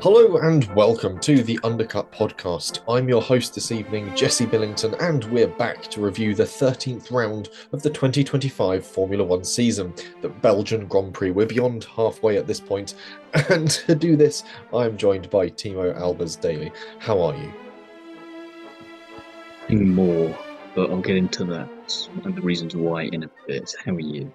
Hello and welcome to the Undercut Podcast. I'm your host this evening, Jesse Billington, and we're back to review the 13th round of the 2025 Formula One season, the Belgian Grand Prix. We're beyond halfway at this point, and to do this, I'm joined by Timo Albers Daly. How are you? More, but I'll get into that and the reasons why in a bit. How are you?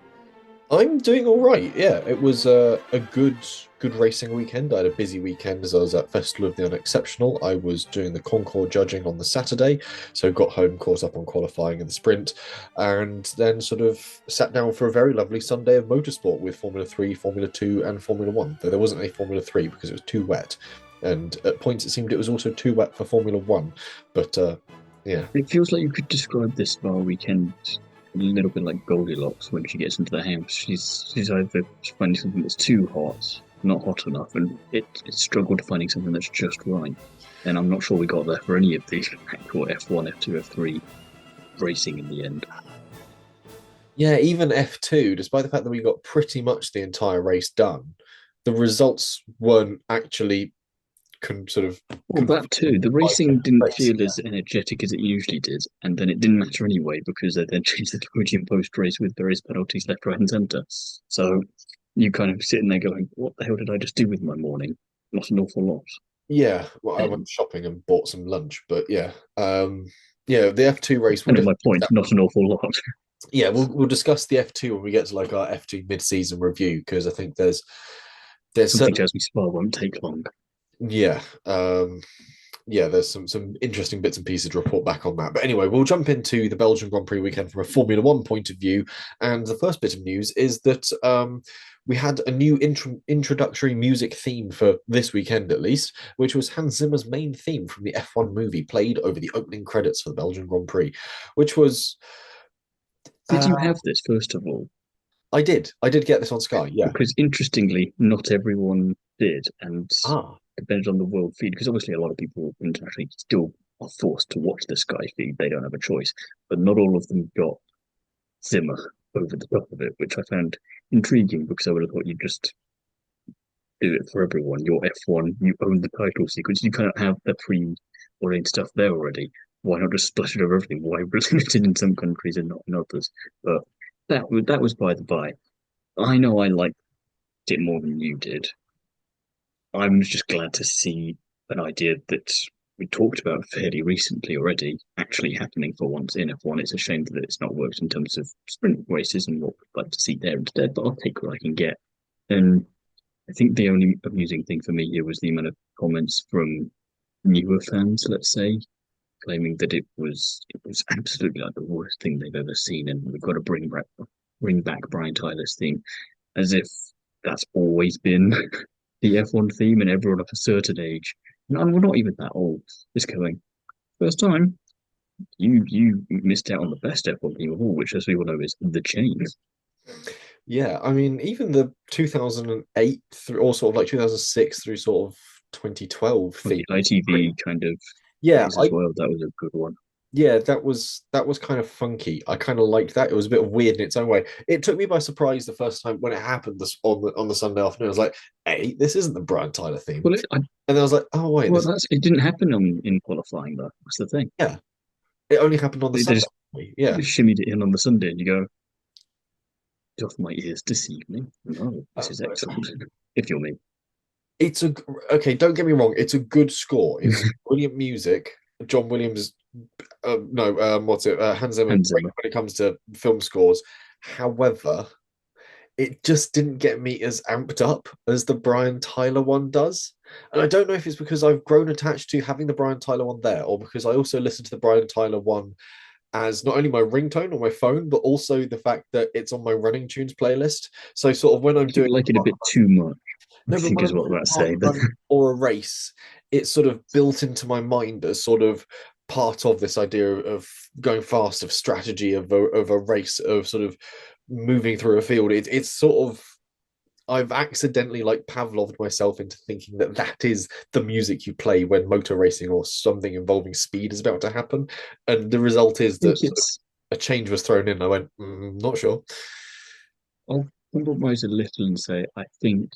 I'm doing all right. Yeah, it was a good racing weekend. I had a busy weekend as I was at Festival of the Unexceptional. I was doing the Concours judging on the Saturday, so got home, caught up on qualifying and the sprint, and then sort of sat down for a very lovely Sunday of motorsport with Formula 3, Formula 2, and Formula 1, though there wasn't a Formula 3 because it was too wet. And at points it seemed it was also too wet for Formula 1. But yeah. It feels like you could describe this Spa weekend a little bit like Goldilocks when she gets into the house. She's either finding something that's too hot, not hot enough, and it's struggled finding something that's just right. And I'm not sure we got there for any of the actual F1, F2, F3 racing in the end. Yeah, even F2, despite the fact that we got pretty much the entire race done, the results weren't actually sort of Well, that too. The by racing didn't race. feel as energetic as it usually did, and then it didn't matter anyway because they then changed the podium post race with various penalties left, right, and centre. So you kind of sitting there going, "What the hell did I just do with my morning?" Not an awful lot. Yeah, well, I went shopping and bought some lunch, but yeah, yeah, the F2 race. Kind of my point. Not an awful lot. Yeah, we'll discuss the F2 when we get to like our F2 mid-season review because I think there's Something certain tells me Spa won't take long. yeah yeah, there's some interesting bits and pieces to report back on that. But anyway, we'll jump into the Belgian Grand Prix weekend from a Formula One point of view. And the first bit of news is that we had a new introductory music theme for this weekend, at least, which was Hans Zimmer's main theme from the F1 movie, played over the opening credits for the Belgian Grand Prix, which was. Did Uh, you have this first of all? I did get this on Sky. Yeah. Because interestingly, not everyone did, and Ah. depends on the world feed. Because obviously, a lot of people internationally still are forced to watch the Sky feed; they don't have a choice. But not all of them got Zimmer over the top of it, which I found intriguing because I would have thought you'd just do it for everyone. You're F1, you own the title sequence, you kind of have the pre-ordained stuff there already. Why not just splash it over everything? Why restrict it in some countries and not in others? But that was by the by. I know I liked it more than you did. I'm just glad to see an idea that we talked about fairly recently already actually happening for once in F1. It's a shame that it's not worked in terms of sprint races and what we'd like to see there instead, but I'll take what I can get. And I think the only amusing thing for me here was the amount of comments from newer fans, let's say, claiming that it was absolutely like the worst thing they've ever seen, and we've got to bring back Brian Tyler's theme, as if that's always been the F1 theme, and everyone of a certain age, and we're not even that old, is going, first time, you missed out on the best F1 theme of all, which, as we all know, is the chains. Yeah, I mean, even the 2008 through, or sort of like 2006 through sort of 2012 Or theme. the ITV kind of Yeah, days as well. That was a good one. yeah, that was kind of funky. I kind of liked that. It was a bit weird in its own way. It took me by surprise the first time when it happened on the Sunday afternoon. I was like, "Hey, this isn't the Brian Tyler theme," Well, and then I was like, "Oh wait, well, this that's it. Didn't happen in qualifying though. That's the thing. yeah." It only happened on the They Sunday. just Yeah, shimmied it in on the Sunday, and you go, "Get off my ears this evening." Oh, this is excellent. If you're me, it's a okay. Don't get me wrong. It's a good score. It's brilliant music. John Williams, no, what's it? Hans Zimmer. and Great Zimmer. when it comes to film scores. However, it just didn't get me as amped up as the Brian Tyler one does. And I don't know if it's because I've grown attached to having the Brian Tyler one there, or because I also listen to the Brian Tyler one as not only my ringtone on my phone, but also the fact that it's on my running tunes playlist. So sort of when I'm You doing like it a bit too much, I no, but think when is I'm what doing I'm a about to park say. run or a race, it's sort of built into my mind as sort of part of this idea of going fast, of strategy, of a race, of sort of moving through a field. It's sort of I've accidentally like Pavloved myself into thinking that that is the music you play when motor racing or something involving speed is about to happen, and the result is I think that it's a change was thrown in. I went, not sure. I'll compromise a little and say I think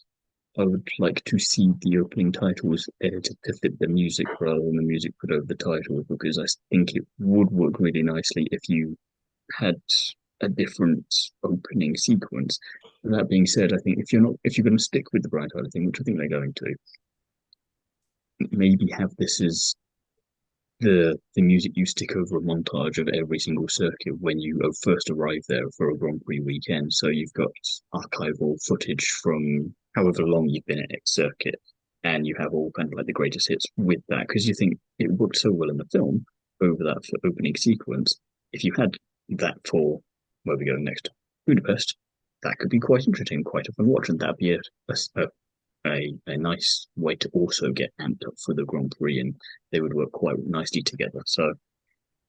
I would like to see the opening titles edited to fit the music rather than the music put over the titles because I think it would work really nicely if you had a different opening sequence. That being said, I think if you're going to stick with the Brian Tyler thing, which I think they're going to, maybe have this as the music you stick over a montage of every single circuit when you first arrive there for a Grand Prix weekend. So you've got archival footage from however long you've been at X circuit, and you have all kind of like the greatest hits with that because you think it worked so well in the film over that for opening sequence. If you had that for where we're going next, Budapest, that could be quite interesting, quite a fun watch, and that'd be a nice way to also get amped up for the Grand Prix, and they would work quite nicely together. So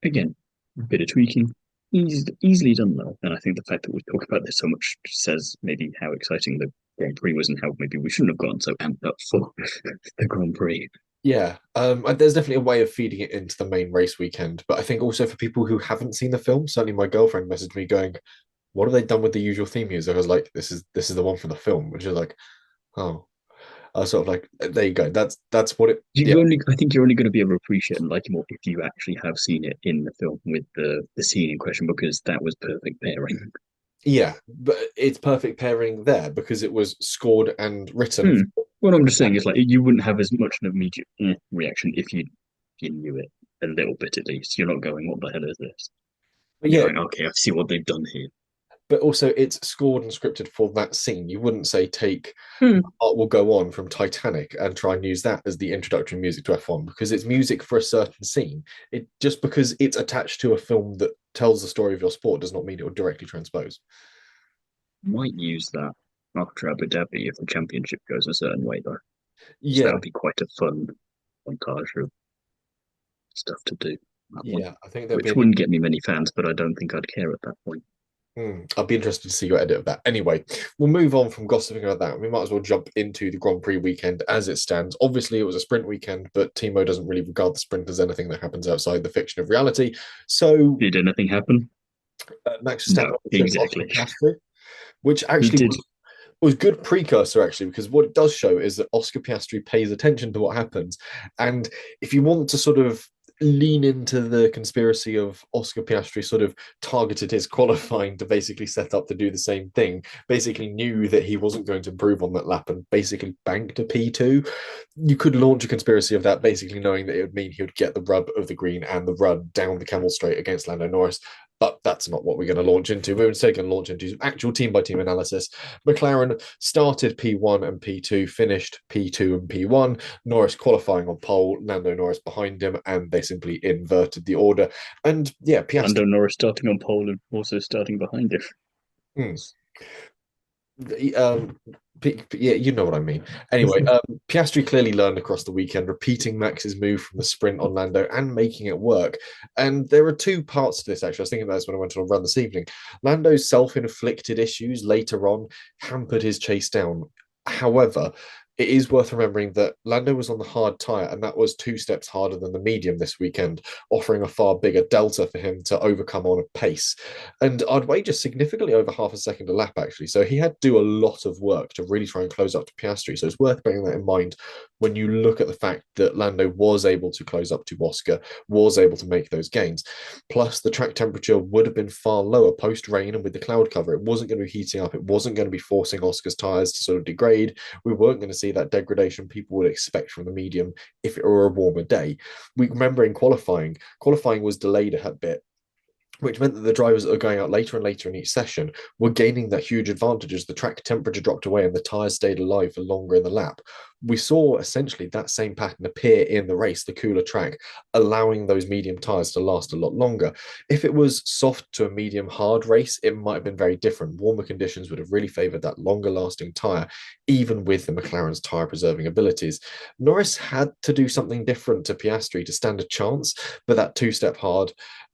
again, a bit of tweaking, easily done though. And I think the fact that we talk about this so much says maybe how exciting the Grand Prix was and how maybe we shouldn't have gotten so amped up for the Grand Prix. Yeah, there's definitely a way of feeding it into the main race weekend, but I think also for people who haven't seen the film, certainly my girlfriend messaged me going, "What have they done with the usual theme music?" I was like, "This is the one from the film," which is like, "Oh." I was sort of like, "There you go. That's what it." Yeah, I think you're only going to be able to appreciate and like it more if you actually have seen it in the film with the scene in question because that was perfect pairing. yeah, but it's perfect pairing there because it was scored and written. Hmm. What I'm just saying is like you wouldn't have as much an immediate reaction if you knew it a little bit at least. You're not going, "What the hell is this?" But You're yeah, going, "Okay, I see what they've done here." but also it's scored and scripted for that scene. You wouldn't say take Hmm. Art Will Go On from Titanic and try and use that as the introductory music to F1 because it's music for a certain scene. It just because it's attached to a film that tells the story of your sport does not mean it will directly transpose. Might use that after Abu Dhabi if the championship goes a certain way though. So that Yeah, would be quite a fun montage of stuff to do. That one, yeah, I think there'll be which an. wouldn't get me many fans, but I don't think I'd care at that point. I'll be interested to see your edit of that. Anyway, we'll move on from gossiping about that. We might as well jump into the Grand Prix weekend as it stands. Obviously, it was a sprint weekend, but Timo doesn't really regard the sprint as anything that happens outside the fiction of reality. So, Did anything happen? Max Verstappen No, overtook Oscar exactly. Piastri, which He actually did. was good precursor actually because what it does show is that Oscar Piastri pays attention to what happens, and if you want to sort of lean into the conspiracy of Oscar Piastri sort of targeted his qualifying to basically set up to do the same thing, basically knew that he wasn't going to improve on that lap and basically banked a P2. You could launch a conspiracy of that, basically knowing that it would mean he would get the rub of the green and the run down the camel straight against Lando Norris. But that's not what we're going to launch into. We're instead going to launch into some actual team by team analysis. McLaren started P1 and P2, finished P2 and P1. Norris qualifying on pole, Lando Norris behind him, and they simply inverted the order. And yeah, Lando Piastri. Norris starting on pole and also starting behind him. Hmm, um, yeah, you know what I mean. Anyway, Piastri clearly learned across the weekend, repeating Max's move from the sprint on Lando and making it work. And there are two parts to this, actually. I was thinking about this when I went on a run this evening. Lando's self inflicted issues later on hampered his chase down. However, it is worth remembering that Lando was on the hard tyre, and that was 2 steps harder than the medium this weekend, offering a far bigger delta for him to overcome on a pace. And I'd wager significantly over half a second a lap, actually. So he had to do a lot of work to really try and close up to Piastri. So it's worth bearing that in mind when you look at the fact that Lando was able to close up to Oscar, was able to make those gains. Plus, the track temperature would have been far lower post rain and with the cloud cover. It wasn't going to be heating up. It wasn't going to be forcing Oscar's tyres to sort of degrade. We weren't going to see that degradation people would expect from the medium if it were a warmer day. We remember in qualifying was delayed a bit, which meant that the drivers that are going out later and later in each session were gaining that huge advantage as the track temperature dropped away and the tyres stayed alive for longer in the lap. We saw essentially that same pattern appear in the race, the cooler track, allowing those medium tyres to last a lot longer. If it was soft to a medium hard race, it might have been very different. Warmer conditions would have really favoured that longer lasting tyre, even with the McLaren's tyre preserving abilities. Norris had to do something different to Piastri to stand a chance, but that 2 step hard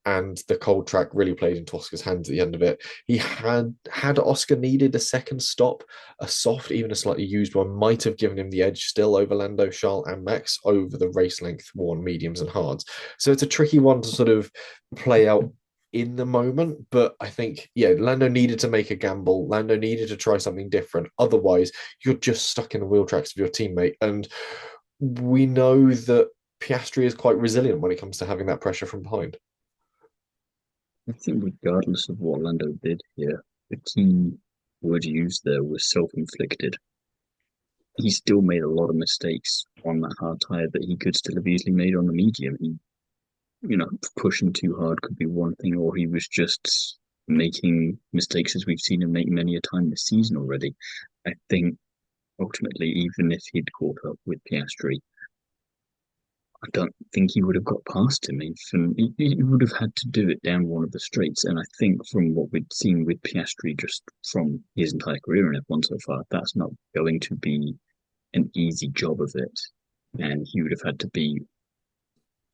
and the cold track really played into Oscar's hands at the end of it. He had Oscar needed a second stop, a soft, even a slightly used one, might have given him the edge still over Lando, Charles, and Max over the race length worn mediums and hards. So it's a tricky one to sort of play out in the moment. But I think, yeah, Lando needed to make a gamble. Lando needed to try something different. Otherwise, you're just stuck in the wheel tracks of your teammate. And we know that Piastri is quite resilient when it comes to having that pressure from behind. I think regardless of what Lando did here, the key word used there was self-inflicted. He still made a lot of mistakes on that hard tire that he could still have easily made on the medium. He, pushing too hard could be one thing, or he was just making mistakes as we've seen him make many a time this season already. I think ultimately, even if he'd caught up with Piastri, I don't think he would have got past him. He would have had to do it down one of the straights. And I think from what we've seen with Piastri just from his entire career in F1 so far, that's not going to be an easy job of it. And he would have had to be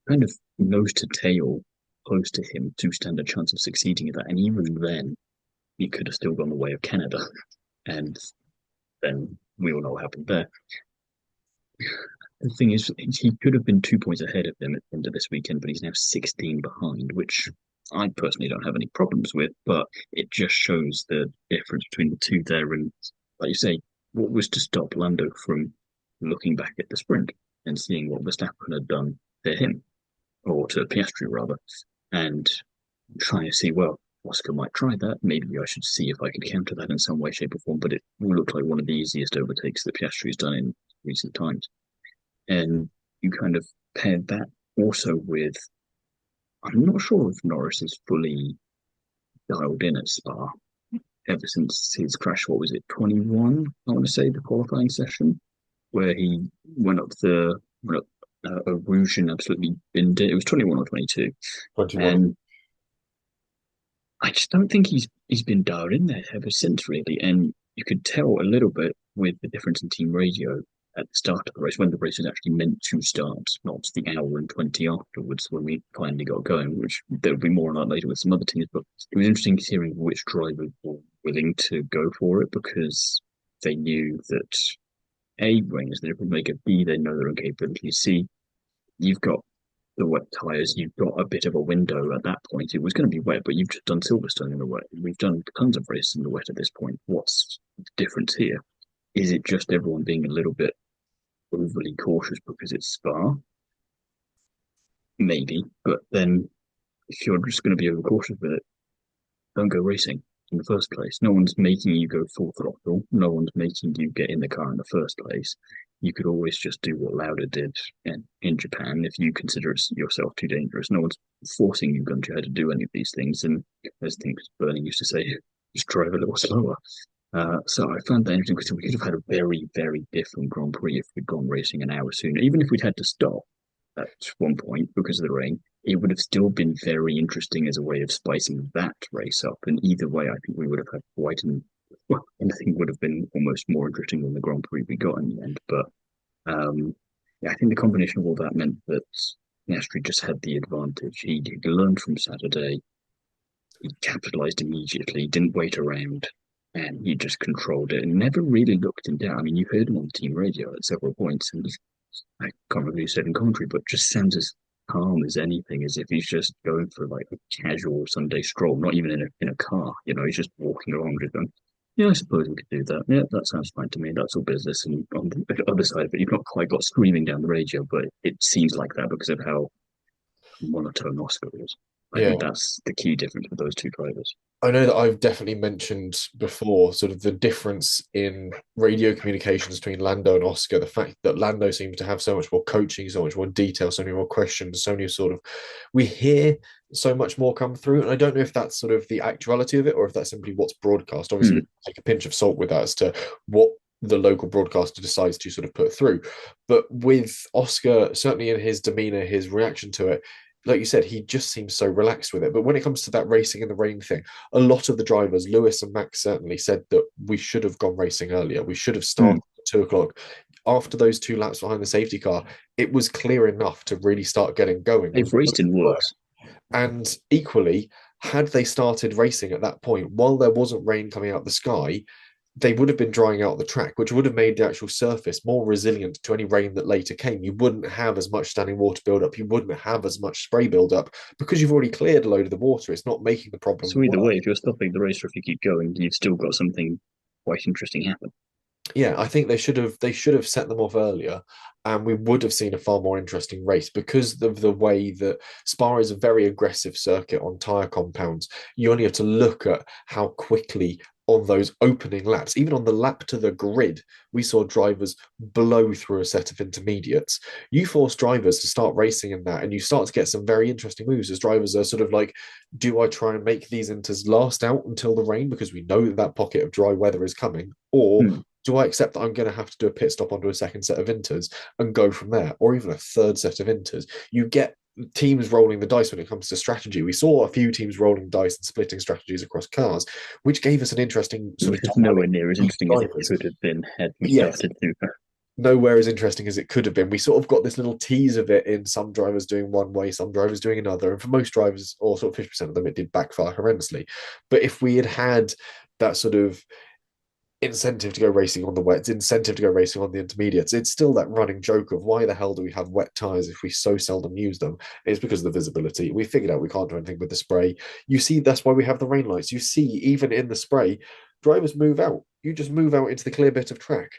kind of nose to tail close to him to stand a chance of succeeding at that. And even then, he could have still gone the way of Canada. And then we all know what happened there. The thing is, he could have been 2 points ahead of them at the end of this weekend, but he's now 16 behind, which I personally don't have any problems with. But it just shows the difference between the two there. And like you say, what was to stop Lando from looking back at the sprint and seeing what Verstappen had done to him, or to Piastri rather, and trying to see, well, Oscar might try that. Maybe I should see if I could counter that in some way, shape, or form. But it looked like one of the easiest overtakes that Piastri's done in recent times. And you kind of paired that also with, I'm not sure if Norris is fully dialed in at Spa ever since his crash. What was it, 21? I want to say the qualifying session where he went up a rouge and absolutely binned it. It was 21 or 22, 21. and I just don't think he's been dialed in there ever since really. And you could tell a little bit with the difference in team radio at the start of the race, when the race was actually meant to start, not the hour and 20 afterwards when we finally got going, which there'll be more on that later with some other teams. But it was interesting hearing which drivers were willing to go for it because they knew that A, rain is the difference maker, B, they know their own capability, C, you've got the wet tyres, you've got a bit of a window at that point. It was going to be wet, but you've just done Silverstone in the wet. We've done tons of races in the wet at this point. What's the difference here? Is it just everyone being a little bit overly cautious because it's Spa? Maybe, but then if you're just going to be overcautious with it, don't go racing in the first place. No one's making you go full throttle. No one's making you get in the car in the first place. You could always just do what Lauda did in Japan if you consider yourself too dangerous. No one's forcing you gun to head to do any of these things. And as things Bernie used to say, just drive a little slower. So I found that interesting because we could have had a very, very different Grand Prix if we'd gone racing an hour sooner. Even if we'd had to stop at one point because of the rain, it would have still been very interesting as a way of spicing that race up. And either way, I think we would have had quite an well, anything would have been almost more interesting than the Grand Prix we got in the end. But yeah, I think the combination of all that meant that Piastri just had the advantage. He'd learned from Saturday. He capitalised immediately, didn't wait around, and he just controlled it and never really looked him down. I mean, you heard him on team radio at several points, and I can't remember who said in commentary, but just sounds as calm as anything, as if he's just going for like a casual Sunday stroll, not even in a car. He's just walking along, just going, yeah, I suppose we could do that. Yeah, that sounds fine to me. That's all business. And on the other side of it, you've not quite got screaming down the radio, but it seems like that because of how monotone Oscar is. I Yeah. think that's the key difference with those two drivers. I know that I've definitely mentioned before sort of the difference in radio communications between Lando and Oscar. The fact that Lando seems to have so much more coaching, so much more detail, so many more questions, so many sort of we hear so much more come through. And I don't know if that's sort of the actuality of it or if that's simply what's broadcast. Obviously, Hmm. we take a pinch of salt with that as to what the local broadcaster decides to sort of put through. But with Oscar, certainly in his demeanor, his reaction to it, like you said, he just seems so relaxed with it. But when it comes to that racing in the rain thing, a lot of the drivers, Lewis and Max certainly said that we should have gone racing earlier. We should have Hmm. started at 2 o'clock. After those 2 laps behind the safety car, it was clear enough to really start getting going. They've raced in worse. And equally, had they started racing at that point, while there wasn't rain coming out the sky, they would have been drying out the track, which would have made the actual surface more resilient to any rain that later came. You wouldn't have as much standing water buildup. You wouldn't have as much spray buildup because you've already cleared a load of the water. It's not making the problem So either way, worse. if you're stopping the race or if you keep going, you've still got something quite interesting happen. Yeah, I think they should have set them off earlier, and we would have seen a far more interesting race because of the way that Spa is a very aggressive circuit on tire compounds. You only have to look at how quickly on those opening laps, even on the lap to the grid, we saw drivers blow through a set of intermediates. You force drivers to start racing in that, and you start to get some very interesting moves as drivers are sort of like, do I try and make these inters last out until the rain because we know that that pocket of dry weather is coming, or Hmm. do I accept that I'm going to have to do a pit stop onto a second set of inters and go from there, or even a third set of inters? You get teams rolling the dice when it comes to strategy. We saw a few teams rolling dice and splitting strategies across cars, which gave us an interesting sort of It's dynamic nowhere near as of interesting as it drivers. could have been had we Yes, started Super. nowhere as interesting as it could have been. We sort of got this little tease of it in some drivers doing one way, some drivers doing another. And for most drivers, or sort of 50% of them, it did backfire horrendously. But if we had had that sort of incentive to go racing on the wets, incentive to go racing on the intermediates. It's still that running joke of why the hell do we have wet tires if we so seldom use them? It's because of the visibility. We figured out we can't do anything with the spray. You see, that's why we have the rain lights. You see, even in the spray, drivers move out. You just move out into the clear bit of track.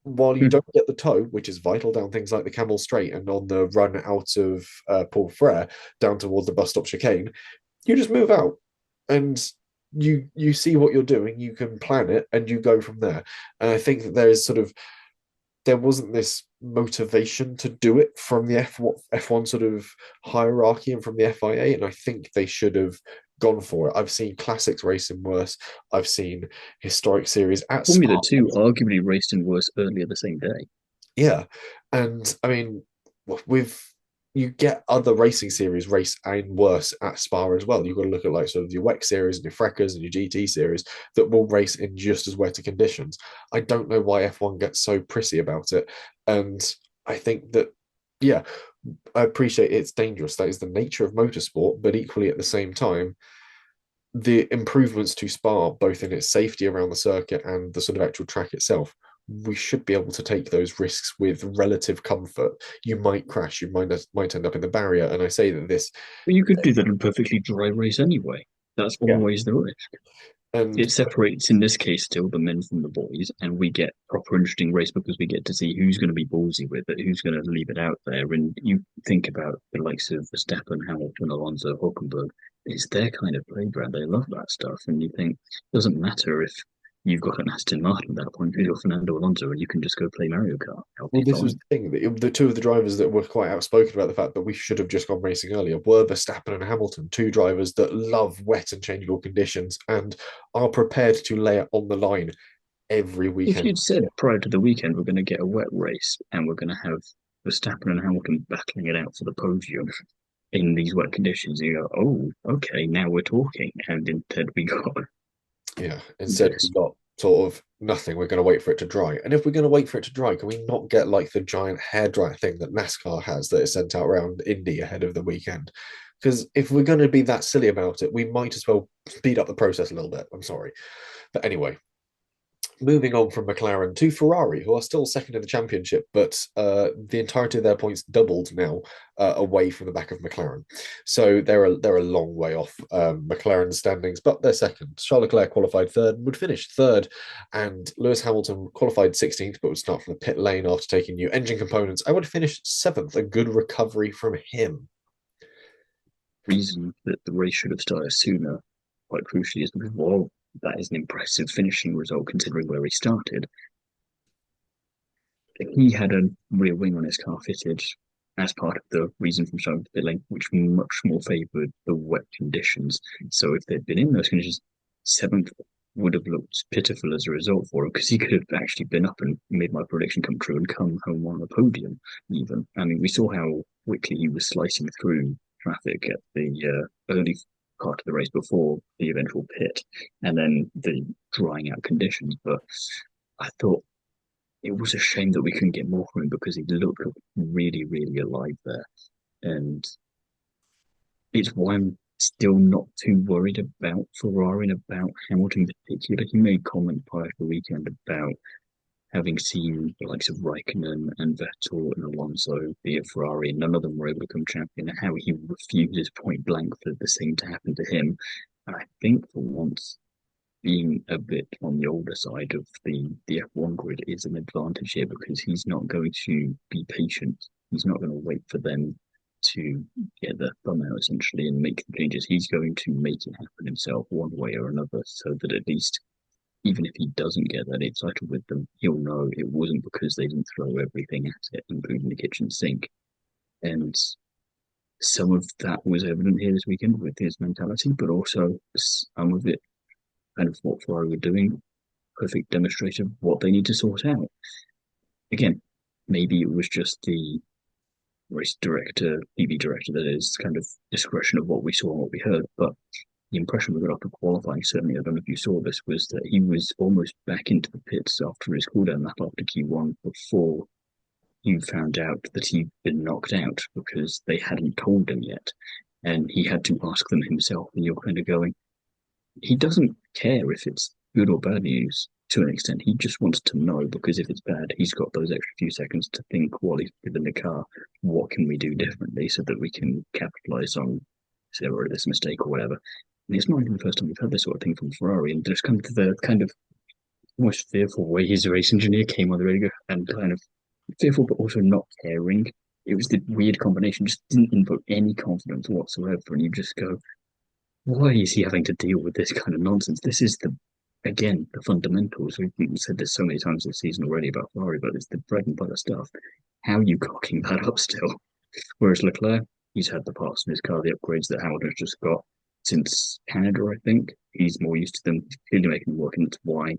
While you don't get the toe, which is vital down things like the Camel Straight and on the run out of Paul Frere down towards the bus stop chicane, you just move out and you see what you're doing, you can plan it and you go from there. And I think that there wasn't this motivation to do it from the F1 sort of hierarchy and from the FIA, and I think they should have gone for it. I've seen classics racing worse. I've seen historic series at Formula Spa. 2 arguably raced in worse earlier the same day. Yeah, and I mean, with you get other racing series race and worse at Spa as well. You've got to look at like sort of your WEC series and your Freckers and your GT series that will race in just as wetter conditions. I don't know why F1 gets so prissy about it, and I think that yeah, I appreciate it's dangerous. That is the nature of motorsport, but equally at the same time, the improvements to Spa, both in its safety around the circuit and the sort of actual track itself, we should be able to take those risks with relative comfort. You might crash, you might end up in the barrier, and I say that this, But you could do that in a perfectly dry race anyway. That's yeah, always the risk. and It separates, in this case, still the men from the boys, and we get proper interesting race because we get to see who's going to be ballsy with it, who's going to leave it out there. And you think about the likes of Verstappen, Hamilton, Alonso, Hulkenberg. It's their kind of playground. They love that stuff, and you think it doesn't matter if you've got an Aston Martin at that point, because you're Fernando Alonso, and you can just go play Mario Kart. I'll well, be this was fine. the thing. The two of the drivers that were quite outspoken about the fact that we should have just gone racing earlier were Verstappen and Hamilton, two drivers that love wet and changeable conditions and are prepared to lay it on the line every If weekend. you'd said prior to the weekend we're going to get a wet race and we're going to have Verstappen and Hamilton battling it out for the podium in these wet conditions, you go, oh, okay, now we're talking. And instead we got Yeah. Instead, we this. got sort of nothing. We're going to wait for it to dry. And if we're going to wait for it to dry, can we not get like the giant hairdryer thing that NASCAR has that is sent out around Indy ahead of the weekend? Because if we're going to be that silly about it, we might as well speed up the process a little bit. I'm sorry. But anyway, moving on from McLaren to Ferrari, who are still second in the championship, but the entirety of their points doubled now away from the back of McLaren. So they're a long way off McLaren's standings, but they're second. Charles Leclerc qualified third and would finish third, and Lewis Hamilton qualified 16th, but would start from the pit lane after taking new engine components. I would finish seventh, a good recovery from him. Reason that the race should have started sooner, quite crucially, is because, well, that is an impressive finishing result considering where he started. He had a rear wing on his car fitted as part of the reason from starting the pit lane, which much more favoured the wet conditions. So if they'd been in those conditions, seventh would have looked pitiful as a result for him because he could have actually been up and made my prediction come true and come home on the podium. Even I mean, we saw how quickly he was slicing through traffic at the early part of the race before the eventual pit, and then the drying out conditions. But I thought it was a shame that we couldn't get more from him because he looked really, really alive there. And it's why I'm still not too worried about Ferrari and about Hamilton in particular. He made comment prior to the weekend about having seen the likes of Raikkonen and Vettel and Alonso be at Ferrari, and none of them were able to become champion, and how he refuses point blank for the same to happen to him. And I think for once, being a bit on the older side of the F1 grid is an advantage here because he's not going to be patient. He's not going to wait for them to get their thumb out essentially and make the changes. He's going to make it happen himself one way or another so that at least even if he doesn't get that title with them, he'll know it wasn't because they didn't throw everything at it, including the kitchen sink. And some of that was evident here this weekend with his mentality, but also some of it kind of what Ferrari were doing, perfect demonstration of what they need to sort out. Again, maybe it was just the race director, PV director, that is kind of discretion of what we saw and what we heard. But the impression we got after qualifying, certainly, I don't know if you saw this, was that he was almost back into the pits after his cooldown lap after Q1 before you found out that he'd been knocked out because they hadn't told him yet. And he had to ask them himself. And you're kind of going, he doesn't care if it's good or bad news to an extent. He just wants to know because if it's bad, he's got those extra few seconds to think while he's in the car, what can we do differently so that we can capitalize on this mistake or whatever. And it's not even the first time we've heard this sort of thing from Ferrari. And there's kind of the kind of almost fearful way his race engineer came on the radio and kind of fearful but also not caring. It was the weird combination, just didn't invoke any confidence whatsoever. And you just go, why is he having to deal with this kind of nonsense? This is again, the fundamentals. We've said this so many times this season already about Ferrari, but it's the bread and butter stuff. How are you cocking that up still? Whereas Leclerc, he's had the parts in his car, the upgrades that Hamilton's just got since Canada, I think. He's more used to them, clearly making them work, and that's why,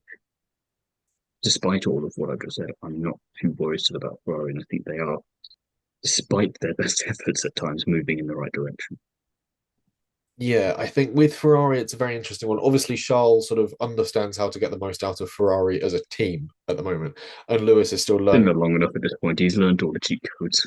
despite all of what I've just said, I'm not too worried still about Ferrari, and I think they are, despite their best efforts at times, moving in the right direction. Yeah, I think with Ferrari, it's a very interesting one. Obviously, Charles sort of understands how to get the most out of Ferrari as a team at the moment, and Lewis is still Been learning. there long enough at this point. He's learned all the cheat codes.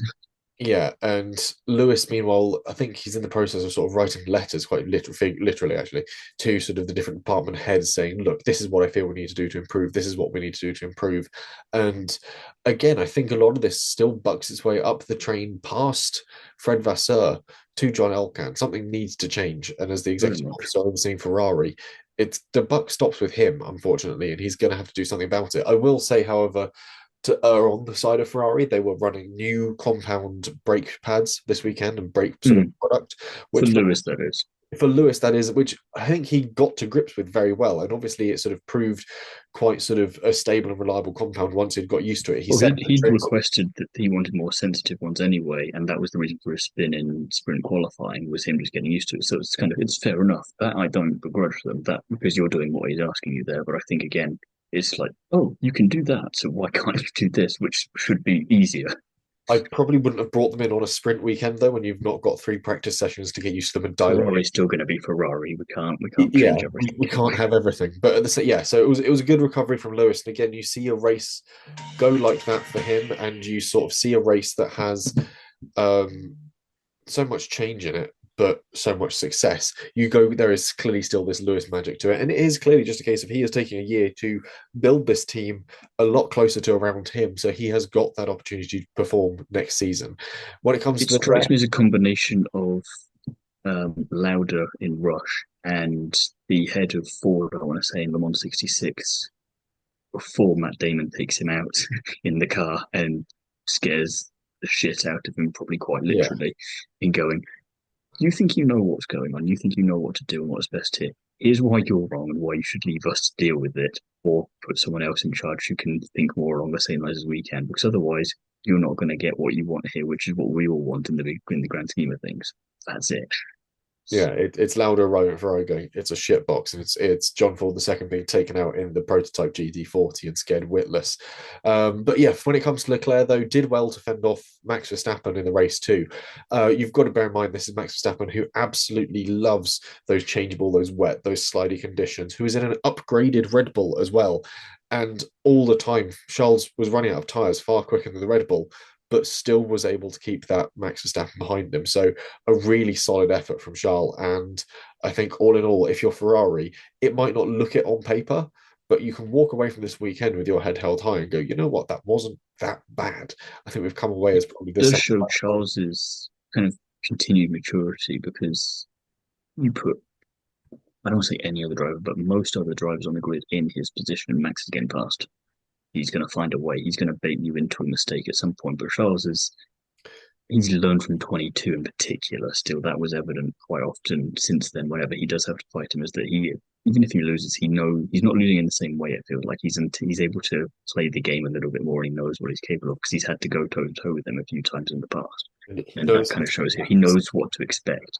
Yeah, and Lewis, meanwhile, I think he's in the process of sort of writing letters, quite literally actually, to sort of the different department heads saying, look, this is what I feel we need to do to improve. This is what we need to do to improve. And again, I think a lot of this still bucks its way up the train past Fred Vasseur to John Elkann. Something needs to change. And as the Very executive much. officer overseeing Ferrari, it's the buck stops with him, unfortunately, and he's going to have to do something about it. I will say, however, to err on the side of Ferrari. They were running new compound brake pads this weekend and brake sort of Mm. product, For which Lewis, that is. for Lewis, that is, which I think he got to grips with very well. And obviously, it sort of proved quite sort of a stable and reliable compound once he'd got used to it. He Well, said, he'd requested that he wanted more sensitive ones anyway, and that was the reason for his spin in sprint qualifying was him just getting used to it. So it's kind of it's fair enough. That I don't begrudge them that because you're doing what he's asking you there. But I think again, it's like, oh, you can do that, so why can't you do this, which should be easier? I probably wouldn't have brought them in on a sprint weekend though, when you've not got 3 practice sessions to get used to them and dial it. Ferrari's still going to be Ferrari. We can't Yeah, change everything. we can't have everything, but at the yeah. So it was a good recovery from Lewis, and again, you see a race go like that for him, and you sort of see a race that has um, so much change in it, but so much success. You go, there is clearly still this Lewis magic to it, and it is clearly just a case of he is taking a year to build this team a lot closer to around him, so he has got that opportunity to perform next season. When it comes It to the strikes me as a combination of Lauda in Rush and the head of Ford, I want to say, in Le Mans 66 before Matt Damon takes him out in the car and scares the shit out of him, probably quite yeah, literally, in going, you think you know what's going on, you think you know what to do and what's best here. Here's why you're wrong and why you should leave us to deal with it, or put someone else in charge who can think more along the same lines as we can, because otherwise you're not going to get what you want here, which is what we all want in the grand scheme of things. That's it. yeah, it's louder right for Ogo. It's a shit box, and it's John Ford II being taken out in the prototype GT40 and scared witless. But yeah, when it comes to Leclerc, though, did well to fend off Max Verstappen in the race too. You've got to bear in mind this is Max Verstappen who absolutely loves those changeable, those wet, those slidey conditions. Who is in an upgraded Red Bull as well, and all the time Charles was running out of tires far quicker than the Red Bull. but still was able to keep that Max Verstappen behind him. So a really solid effort from Charles. And I think all in all, if you're Ferrari, it might not look it on paper, but you can walk away from this weekend with your head held high and go, you know what, that wasn't that bad. I think we've come away as probably the Does second show best team. Charles's kind of continued maturity because you put, I don't want to say any other driver, but most other drivers on the grid in his position, and Max is getting past. He's going to find a way. He's going to bait you into a mistake at some point. But Charles is, he's learned from 22 in particular. Still, that was evident quite often since then. Whenever he does have to fight him, is that he, even if he loses, he know he's not losing in the same way. It feels like he's able to play the game a little bit more. And he knows what he's capable of because he's had to go toe to toe with him a few times in the past, And he and that knows how kind of to make shows here. He Max. knows what to expect.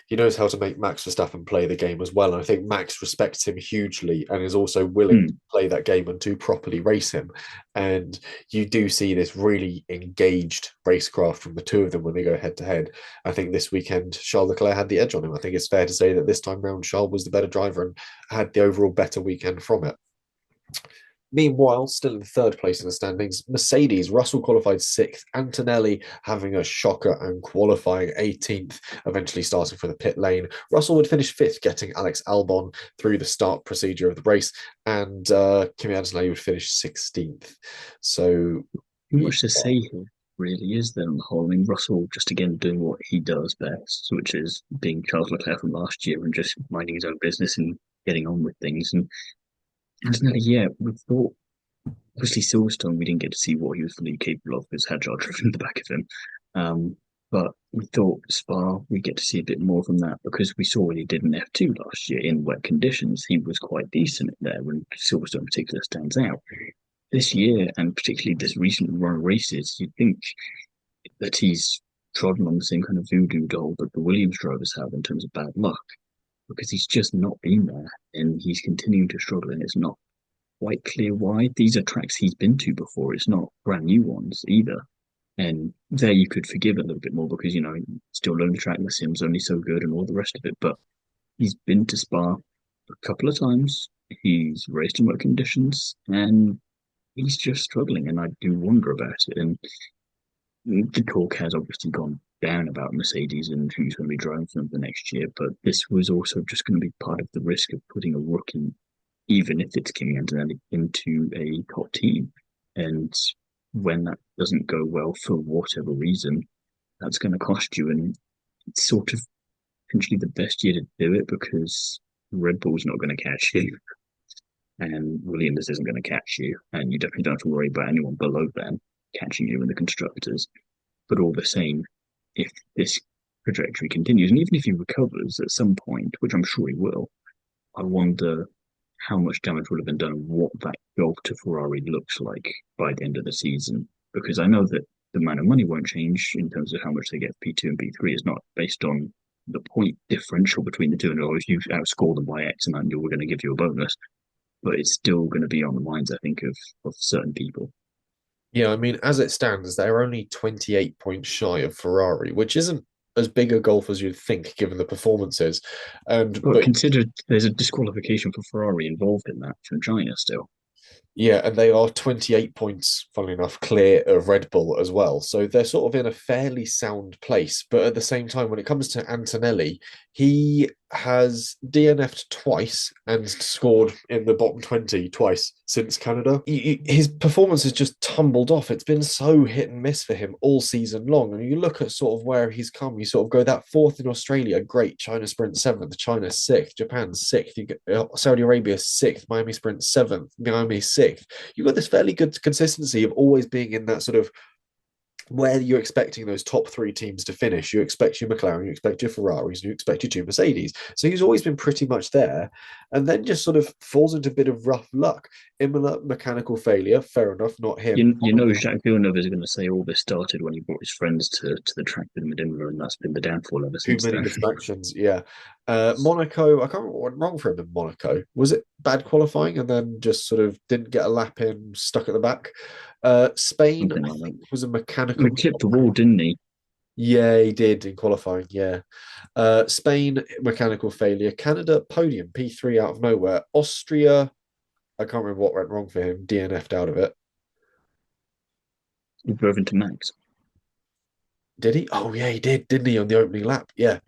He knows how to make Max Verstappen play the game as well. And I think Max respects him hugely and is also willing to Mm. play that game and to properly race him. And you do see this really engaged racecraft from the two of them when they go head to head. I think this weekend, Charles Leclerc had the edge on him. I think it's fair to say that this time round, Charles was the better driver and had the overall better weekend from it. Meanwhile, still in third place in the standings, Mercedes, Russell qualified sixth, Antonelli having a shocker and qualifying 18th, eventually starting for the pit lane. Russell would finish fifth, getting Alex Albon through the start procedure of the race, and Kimi Antonelli would finish 16th. So, Too yeah, much to say here, really, is there on the whole? I mean, Russell just again doing what he does best, which is being Charles Leclerc from last year and just minding his own business and getting on with things. And Antonelli, yeah, we thought obviously Silverstone, we didn't get to see what he was fully capable of because Hadjar driven in the back of him. Um, but we thought Spa, we get to see a bit more from that because we saw what he did in F2 last year in wet conditions. He was quite decent there, and Silverstone in particular stands out. This year, and particularly this recent run of races, you'd think that he's trodden on the same kind of voodoo doll that the Williams drivers have in terms of bad luck because he's just not been there and he's continuing to struggle, and it's not quite clear why. These are tracks he's been to before. It's not brand new ones either. And there you could forgive a little bit more because, still learning the track, the sim's only so good and all the rest of it. But he's been to Spa a couple of times. He's raced in wet conditions and he's just struggling. And I do wonder about it. And the talk has obviously gone down about Mercedes and who's going to be driving for them the next year. But this was also just going to be part of the risk of putting a rookie, even if it's Kimi Antonelli, into a top team. And when that doesn't go well for whatever reason, that's going to cost you. And it's sort of potentially the best year to do it because Red Bull's not going to catch you and Williams isn't going to catch you. And you definitely don't have to worry about anyone below them catching you in the constructors. But all the same, if this trajectory continues, and even if he recovers at some point, which I'm sure he will, I wonder how much damage would have been done and what that job to Ferrari looks like by the end of the season. Because I know that the amount of money won't change in terms of how much they get P2 and P3. It's not based on the point differential between the two. And always you outscore them by X amount, we're going to give you a bonus. But it's still going to be on the minds, I think, of certain people. yeah, I mean, as it stands, they're only 28 points shy of Ferrari, which isn't as big a gulf as you'd think given the performances. And But but consider there's a disqualification for Ferrari involved in that from China still. yeah, and they are 28 points, funnily enough, clear of Red Bull as well. So they're sort of in a fairly sound place. But at the same time, when it comes to Antonelli, he has DNF'd twice and scored in the bottom 20 twice since Canada. His performance has just tumbled off. It's been so hit and miss for him all season long. And you look at sort of where he's come, you sort of go that fourth in Australia, great. China sprint seventh, China sixth, Japan sixth, you get Saudi Arabia sixth, Miami sprint seventh, Miami sixth. You've got this fairly good consistency of always being in that sort of where you're expecting those top three teams to finish. You expect your McLaren, you expect your Ferraris, you expect your two Mercedes. So he's always been pretty much there, and then just sort of falls into a bit of rough luck. Imola mechanical failure, fair enough, not him. Jacques Villeneuve is going to say all this started when he brought his friends to the track with him at Imola, and that's been the downfall ever Too since many then. distractions, yeah. Monaco, I can't remember what went wrong for him in Monaco. Was it bad qualifying and then just sort of didn't get a lap in, stuck at the back? Spain, Something I like that. think, was a I mechanical. mean, clipped the wall, didn't he? Yeah, he did in qualifying. Yeah. Spain, mechanical failure. Canada, podium, P3 out of nowhere. Austria, I can't remember what went wrong for him. DNF'd out of it. He drove into Max. Did he? Oh yeah, he did, didn't he, on the opening lap? Yeah.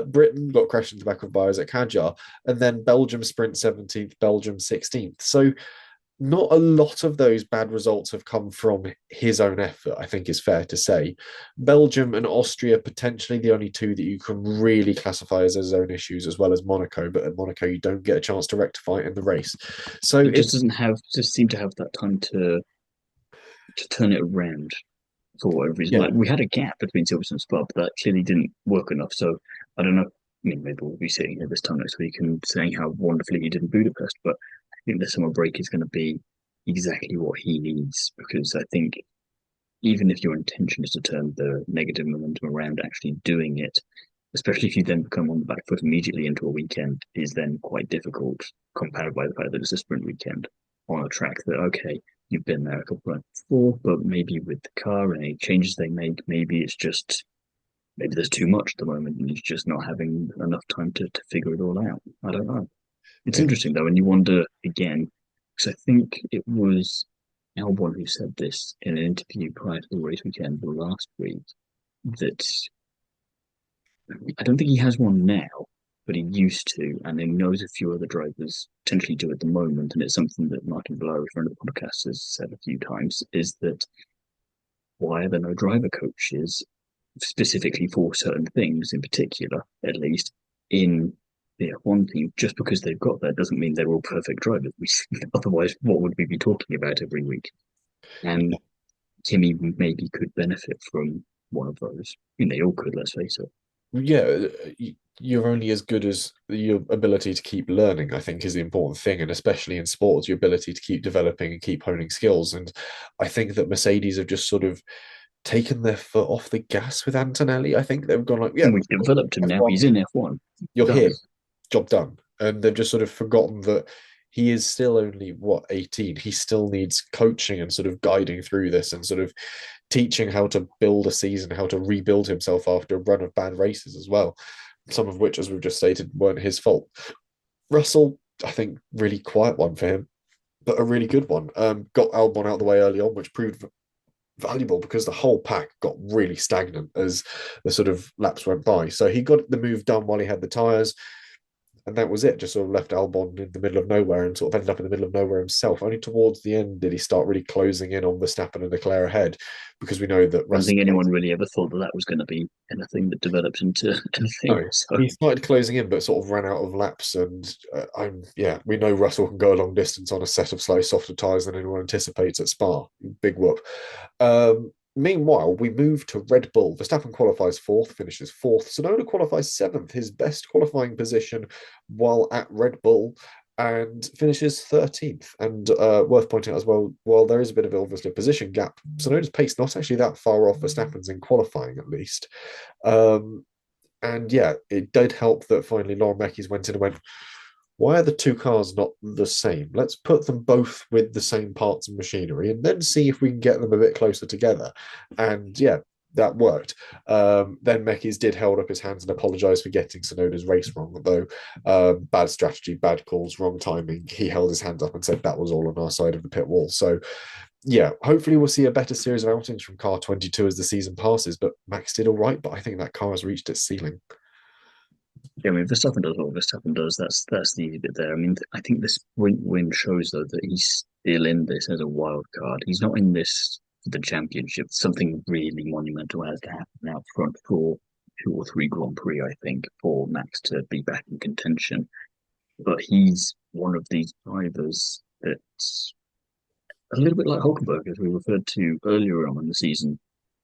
Britain got crashed into the back of Byers at Kadjar, and then Belgium sprint 17th, Belgium 16th. So not a lot of those bad results have come from his own effort, I think is fair to say. Belgium and Austria, potentially the only two that you can really classify as his own issues, as well as Monaco. But at Monaco, you don't get a chance to rectify it in the race. So It just it's, doesn't have just seem to have that time to turn it around for whatever reason. yeah, Like we had a gap between Silverstone and Spa, but that clearly didn't work enough. So I don't know. I mean, maybe we'll be sitting here this time next week and saying how wonderfully he did in Budapest, but I think the summer break is going to be exactly what he needs because I think even if your intention is to turn the negative momentum around, actually doing it, especially if you then become on the back foot immediately into a weekend, is then quite difficult, compounded by the fact that it's a sprint weekend on a track that, okay, you've been there a couple of times before, but maybe with the car and any changes they make, maybe it's just, maybe there's too much at the moment and he's just not having enough time to figure it all out. I don't know. It's it, interesting though, and you wonder again, because I think it was Albon who said this in an interview prior to the race weekend last week that I don't think he has one now, but he used to, and he knows a few other drivers potentially do at the moment, and it's something that Martin Villari, friend of the podcast, has said a few times, is that why are there no driver coaches specifically for certain things, in particular, at least, in the F1 team? Just because they've got that doesn't mean they're all perfect drivers. Otherwise, what would we be talking about every week? And Timmy maybe could benefit from one of those. I mean, they all could, let's face it. yeah, you're only as good as your ability to keep learning, I think, is the important thing. And especially in sports, your ability to keep developing and keep honing skills. And I think that Mercedes have just sort of taken their foot off the gas with Antonelli. I think they've gone like, yeah, And we've developed him now. F1, He's in F1. you're Done. here, job done. And they've just sort of forgotten that he is still only, what, 18. He still needs coaching and sort of guiding through this and sort of teaching how to build a season, how to rebuild himself after a run of bad races as well. Some of which, as we've just stated, weren't his fault. Russell, I think, really quiet one for him, but a really good one. Got Albon out of the way early on, which proved valuable because the whole pack got really stagnant as the sort of laps went by. So he got the move done while he had the tyres, and that was it. Just sort of left Albon in the middle of nowhere and sort of ended up in the middle of nowhere himself. Only towards the end did he start really closing in on Verstappen and Leclerc ahead, because we know that I don't Russell. think anyone really ever thought that that was going to be anything that developed into anything. No, So he started closing in, but sort of ran out of laps. And we know Russell can go a long distance on a set of slightly softer tyres than anyone anticipates at Spa. Big whoop. Meanwhile, we move to Red Bull. Verstappen qualifies fourth, finishes fourth. Tsunoda qualifies seventh, his best qualifying position while at Red Bull, and finishes 13th. And worth pointing out as well, while there is a bit of obviously a position gap, Tsunoda's pace not actually that far off Verstappen's in qualifying, at least. Um, and yeah, it did help that finally Lauren Mackey's went in and went, why are the two cars not the same? Let's put them both with the same parts and machinery and then see if we can get them a bit closer together. And yeah, that worked. Then Mekies did hold up his hands and apologise for getting Sonoda's race wrong, though bad strategy, bad calls, wrong timing. He held his hands up and said that was all on our side of the pit wall. So yeah, hopefully we'll see a better series of outings from car 22 as the season passes. But Max did all right, but I think that car has reached its ceiling. yeah, I mean, Verstappen does what Verstappen does. That's the easy bit there. I mean, I think this win shows though that he's still in this as a wild card. He's not in this for the championship. Something really monumental has to happen out front for two or three Grand Prix, I think, for Max to be back in contention. But he's one of these drivers that's a little bit like Hulkenberg, as we referred to earlier on in the season.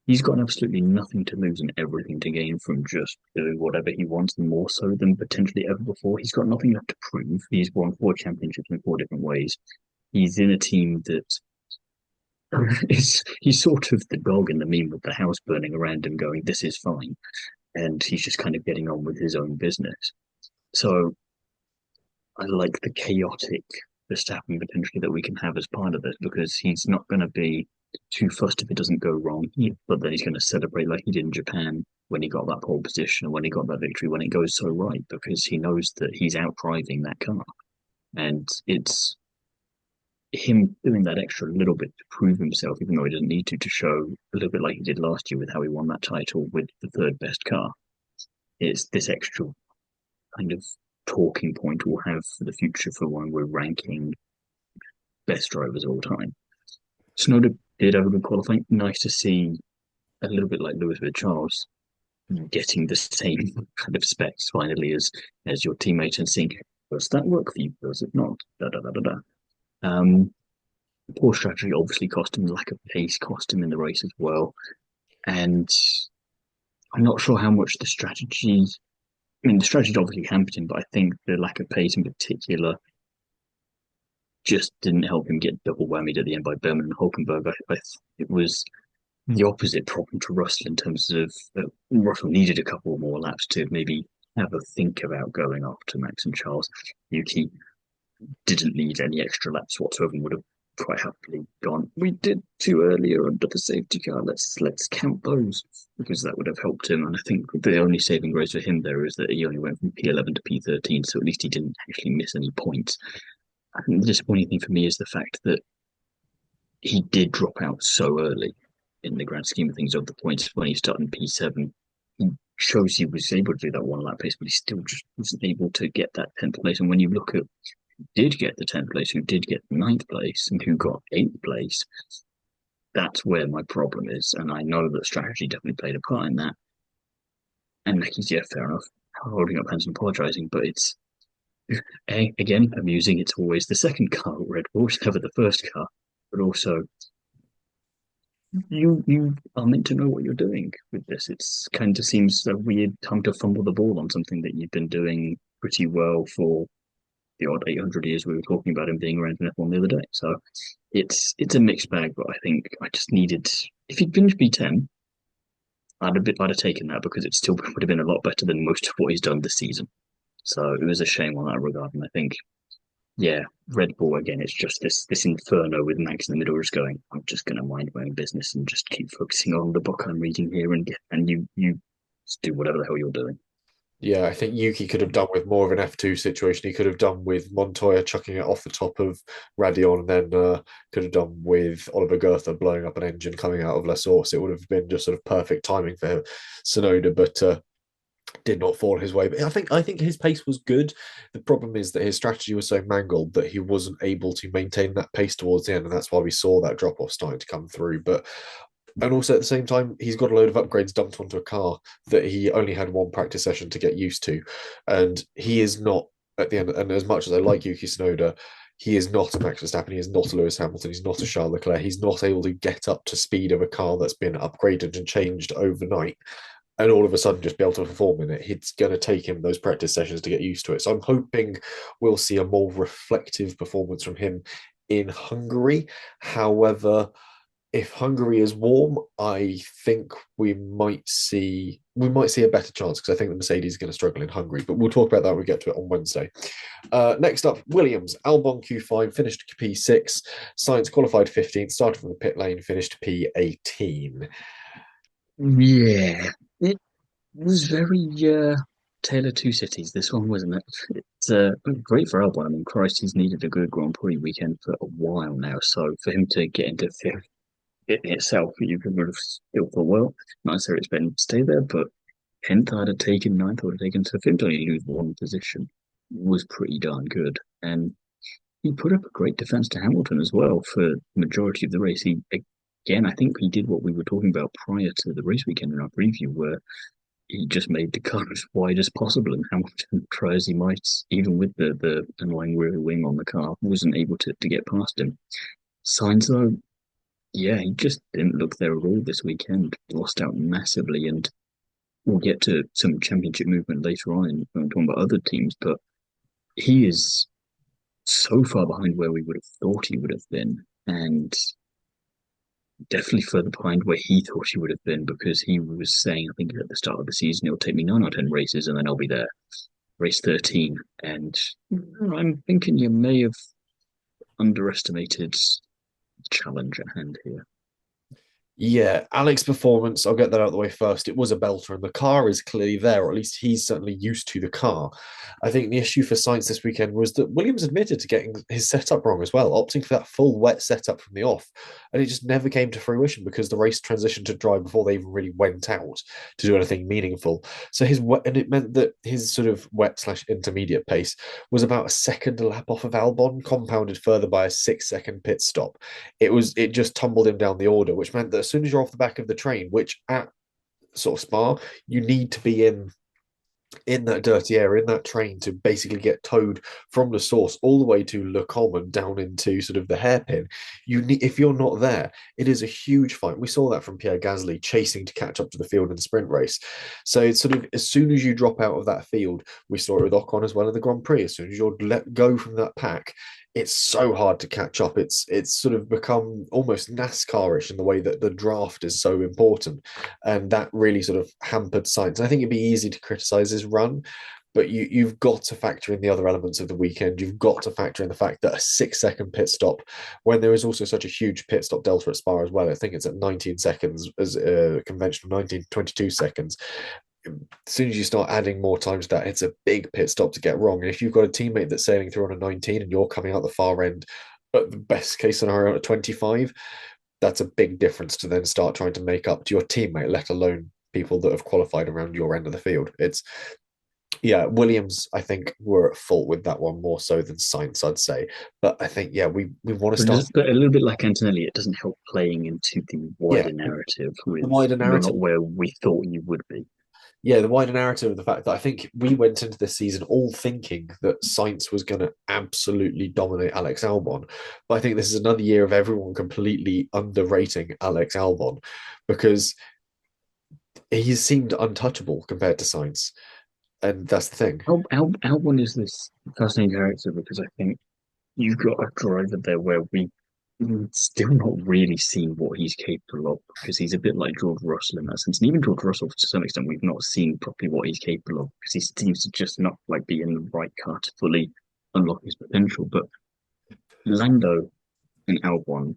He's got absolutely nothing to lose and everything to gain from just doing whatever he wants, more so than potentially ever before. He's got nothing left to prove. He's won four championships in four different ways. He's in a team that is he's sort of the dog in the meme with the house burning around him going, this is fine. And he's just kind of getting on with his own business. So I like the chaotic Verstappen potentially that we can have as part of this because he's not going to be too fussed if it doesn't go wrong. But then he's going to celebrate like he did in Japan when he got that pole position and when he got that victory when it goes so right because he knows that he's out driving that car. And it's him doing that extra little bit to prove himself, even though he doesn't need to show a little bit like he did last year with how he won that title with the third best car. It's this extra kind of talking point we'll have for the future for when we're ranking best drivers of all time. Snowden did have a good qualifying. Nice to see a little bit like Lewis with Charles getting the same kind of specs finally as your teammate and seeing does that work for you? Does it not? Da da da da da. Um, Poor strategy obviously cost him. Lack of pace cost him in the race as well. And I'm not sure how much the strategy. I mean, the strategy obviously hampered him, but I think the lack of pace in particular just didn't help him get double whammied at the end by Berman and Hulkenberg. It was the opposite problem to Russell in terms of Russell needed a couple more laps to maybe have a think about going after Max and Charles. Yuki didn't need any extra laps whatsoever and would have quite happily gone. We did two earlier under the safety car. Let's count those because that would have helped him. And I think the only saving grace for him there is that he only went from P11 to P13, so at least he didn't actually miss any points. And the disappointing thing for me is the fact that he did drop out so early in the grand scheme of things of the points when he started in P7. He shows he was able to do that one lap pace, but he still just wasn't able to get that 10th place. And when you look at who did get the 10th place, who did get the ninth place, and who got 8th place, that's where my problem is. And I know that strategy definitely played a part in that. And he's, yeah, fair enough, holding up hands and apologising, but it's again amusing. It's always the second car at Red Bull, it's never the first car, but also you are meant to know what you're doing with this. It's kind of seems a weird time to fumble the ball on something that you've been doing pretty well for the odd 800 years we were talking about him being around in F1 the other day. So it's a mixed bag, but I think I just needed if he'd finished B10, I'd have taken that because it still would have been a lot better than most of what he's done this season. So it was a shame on that regard, and I think yeah, Red Bull again. It's just this inferno with Max in the middle, just going. I'm just going to mind my own business and just keep focusing on the book I'm reading here, and you just do whatever the hell you're doing. Yeah, I think Yuki could have done with more of an F2 situation. He could have done with Montoya chucking it off the top of Radion, and then could have done with Oliver Goethe blowing up an engine coming out of La Source. It would have been just sort of perfect timing for him, Sonoda, but did not fall his way. But I think his pace was good. The problem is that his strategy was so mangled that he wasn't able to maintain that pace towards the end, and that's why we saw that drop off starting to come through. But and also at the same time, he's got a load of upgrades dumped onto a car that he only had one practice session to get used to. And he is not at the end, and as much as I like Yuki Tsunoda, he is not a Max Verstappen, he is not a Lewis Hamilton, he's not a Charles Leclerc, he's not able to get up to speed of a car that's been upgraded and changed overnight and all of a sudden just be able to perform in it. It's going to take him those practice sessions to get used to it. So I'm hoping we'll see a more reflective performance from him in Hungary. However, if Hungary is warm, I think we might see a better chance because I think the Mercedes is going to struggle in Hungary. But we'll talk about that when we get to it on Wednesday. Next up, Williams. Albon Q5 finished P6. Sainz qualified 15th, started from the pit lane, finished P18. Yeah, it was very Tale of Two Cities. This one wasn't it? It's great for Albon. I mean, Christ, he's needed a good Grand Prix weekend for a while now. So for him to get into fifth in itself, you could have still thought, well, not necessarily expect him to stay there, but 10th I'd have taken, ninth I would have taken. So for him to only lose one position was pretty darn good. And he put up a great defense to Hamilton as well for the majority of the race. He again, I think he did what we were talking about prior to the race weekend in our preview, where he just made the car as wide as possible, and Hamilton, try as he might, even with the annoying rear wing on the car, wasn't able to get past him. Sainz, though, yeah, he just didn't look there at all this weekend. Lost out massively, and we'll get to some championship movement later on when talking about other teams, but he is so far behind where we would have thought he would have been, and definitely further behind where he thought he would have been because he was saying, I think at the start of the season, it'll take me 9 or 10 races and then I'll be there. Race 13. And I'm thinking you may have underestimated the challenge at hand here. Yeah, Alex's performance, I'll get that out of the way first. It was a belter, and the car is clearly there, or at least he's certainly used to the car. I think the issue for Sainz this weekend was that Williams admitted to getting his setup wrong as well, opting for that full wet setup from the off. And it just never came to fruition because the race transitioned to dry before they even really went out to do anything meaningful. So his wet, and it meant that his sort of wet slash intermediate pace was about a second a lap off of Albon, compounded further by a 6 second pit stop. It just tumbled him down the order, which meant that as soon as you're off the back of the train, which at sort of Spa, you need to be in that dirty area, in that train to basically get towed from the source all the way to Le Common down into sort of the hairpin. You need, if you're not there, it is a huge fight. We saw that from Pierre Gasly chasing to catch up to the field in the sprint race. So it's sort of as soon as you drop out of that field, we saw it with Ocon as well in the Grand Prix. As soon as you're let go from that pack, it's so hard to catch up. It's sort of become almost NASCAR-ish in the way that the draft is so important, and that really sort of hampered Sainz. I think it'd be easy to criticize his run, but you've got to factor in the other elements of the weekend. You've got to factor in the fact that a 6 second pit stop, when there is also such a huge pit stop delta at Spa as well. I think it's at 19 seconds as a conventional 19, 22 seconds. As soon as you start adding more time to that, it's a big pit stop to get wrong. And if you've got a teammate that's sailing through on a 19 and you're coming out the far end at the best case scenario at 25, that's a big difference to then start trying to make up to your teammate, let alone people that have qualified around your end of the field. It's yeah, Williams, I think, were at fault with that one more so than Sainz, I'd say. But I think, yeah, we want to start. But a little bit like Antonelli, it doesn't help playing into the Yeah, wider narrative the with wider you're not narrative. where we thought you would be. Yeah, the wider narrative of the fact that I think we went into this season all thinking that Sainz was going to absolutely dominate Alex Albon. But I think this is another year of everyone completely underrating Alex Albon because he's seemed untouchable compared to Sainz. And that's the thing. Albon is this fascinating character because I think you've got a driver there where we still not really seen what he's capable of because he's a bit like George Russell in that sense. And even George Russell, to some extent, we've not seen properly what he's capable of because he seems to just not like be in the right car to fully unlock his potential. But Lando and Albon,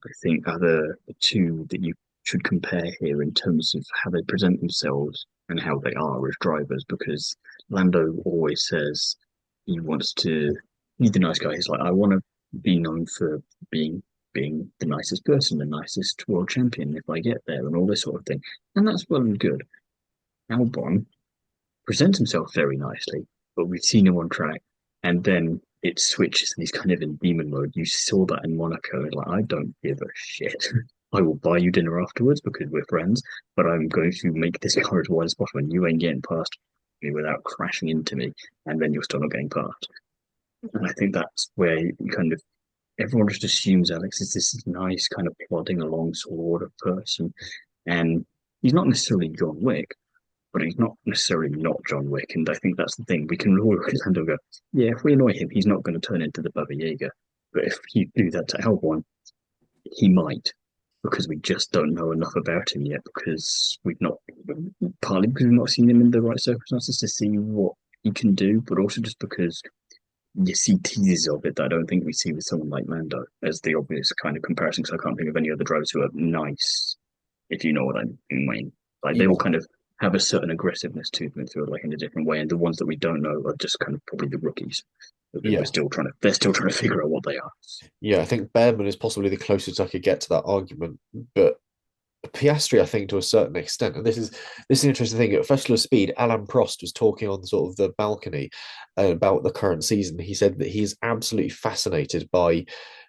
I think, are the two that you should compare here in terms of how they present themselves and how they are as drivers. Because Lando always says he wants to. He's the nice guy. He's like, I want to be known for being the nicest person, the nicest world champion if I get there, and all this sort of thing. And that's well and good. Albon presents himself very nicely, but we've seen him on track, and then it switches and he's kind of in demon mode. You saw that in Monaco. Like, I don't give a shit. I will buy you dinner afterwards because we're friends, but I'm going to make this car as wide as possible, and you ain't getting past me without crashing into me, and then you're still not getting past. And I think that's where you kind of everyone just assumes Alex is this nice kind of plodding along sort of person, and he's not necessarily John Wick, but he's not necessarily not John Wick. And I think that's the thing. We can all look at Lando and go, yeah, if we annoy him, he's not going to turn into the Baba Yaga. But if you do that to L1, he might, because we just don't know enough about him yet, because we've not, partly because we've not seen him in the right circumstances to see what he can do, but also just because you see teases of it that I don't think we see with someone like Lando as the obvious kind of comparison, because I can't think of any other drivers who are nice, if you know what I mean. Like they Yeah, all kind of have a certain aggressiveness to them through like in a different way, and the ones that we don't know are just kind of probably the rookies. We're yeah, still trying to they're still trying to figure out what they are. yeah. I think Behrman is possibly the closest I could get to that argument, but Piastri, I think, to a certain extent, and this is an interesting thing. At Festival of Speed, Alan Prost was talking on sort of the balcony about the current season. He said that he's absolutely fascinated by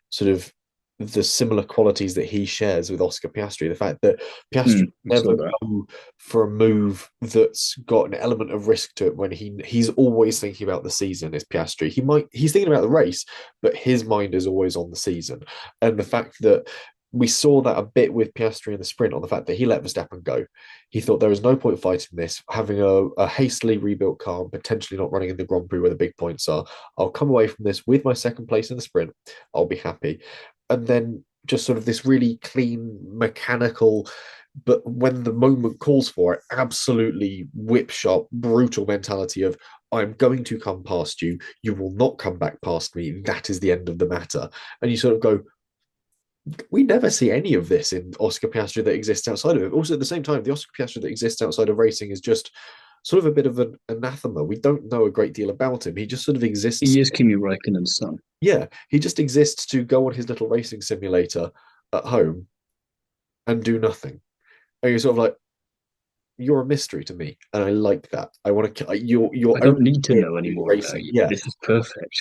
sort of the similar qualities that he shares with Oscar Piastri. The fact that Piastri I saw never that. go for a move that's got an element of risk to it when he's always thinking about the season is Piastri. He's thinking about the race, but his mind is always on the season. And the fact that we saw that a bit with Piastri in the sprint on the fact that he let Verstappen go. He thought there was no point fighting this, having a hastily rebuilt car and potentially not running in the Grand Prix where the big points are. I'll come away from this with my second place in the sprint. I'll be happy. And then just sort of this really clean, mechanical, but when the moment calls for it, absolutely whip sharp, brutal mentality of I'm going to come past you. You will not come back past me. That is the end of the matter. And you sort of go, we never see any of this in Oscar Piastri that exists outside of it. Also, at the same time, the Oscar Piastri that exists outside of racing is just sort of a bit of an anathema. We don't know a great deal about him. He just sort of exists. He is Kimi Räikkönen's son. Yeah, he just exists to go on his little racing simulator at home and do nothing. And you're sort of like, you're a mystery to me, and I like that. I want to. You're I only don't need to here know any doing more about racing. you. Yeah, This is perfect.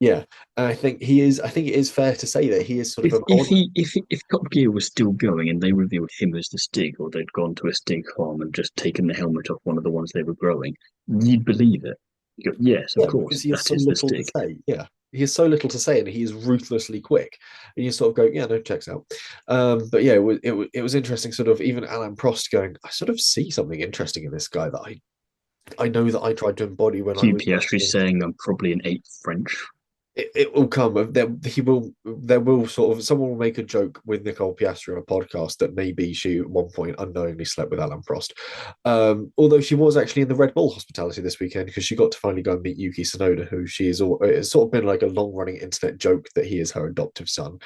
yeah. And I think he is. I think it is fair to say that he is sort of If a if model. he if Top Gear was still going and they revealed him as the Stig, or they'd gone to a Stig farm and just taken the helmet off one of the ones they were growing, you'd believe it. You go, yes, of Yeah, because course, he has that so is the little to Stig. say. Yeah, he has so little to say, and he is ruthlessly quick. And you sort of go, yeah, no, checks out. But yeah, it was interesting. Sort of even Alain Prost going, I sort of see something interesting in this guy that I know that I tried to embody when I Hugh was Piastri saying I'm probably an eighth French. it will come. There will sort of someone will make a joke with Nicole Piastri on a podcast that maybe she at one point unknowingly slept with Alan Prost. Although she was actually in the Red Bull hospitality this weekend because she got to finally go and meet Yuki Tsunoda, who she is all it's sort of been like a long running internet joke that he is her adoptive son,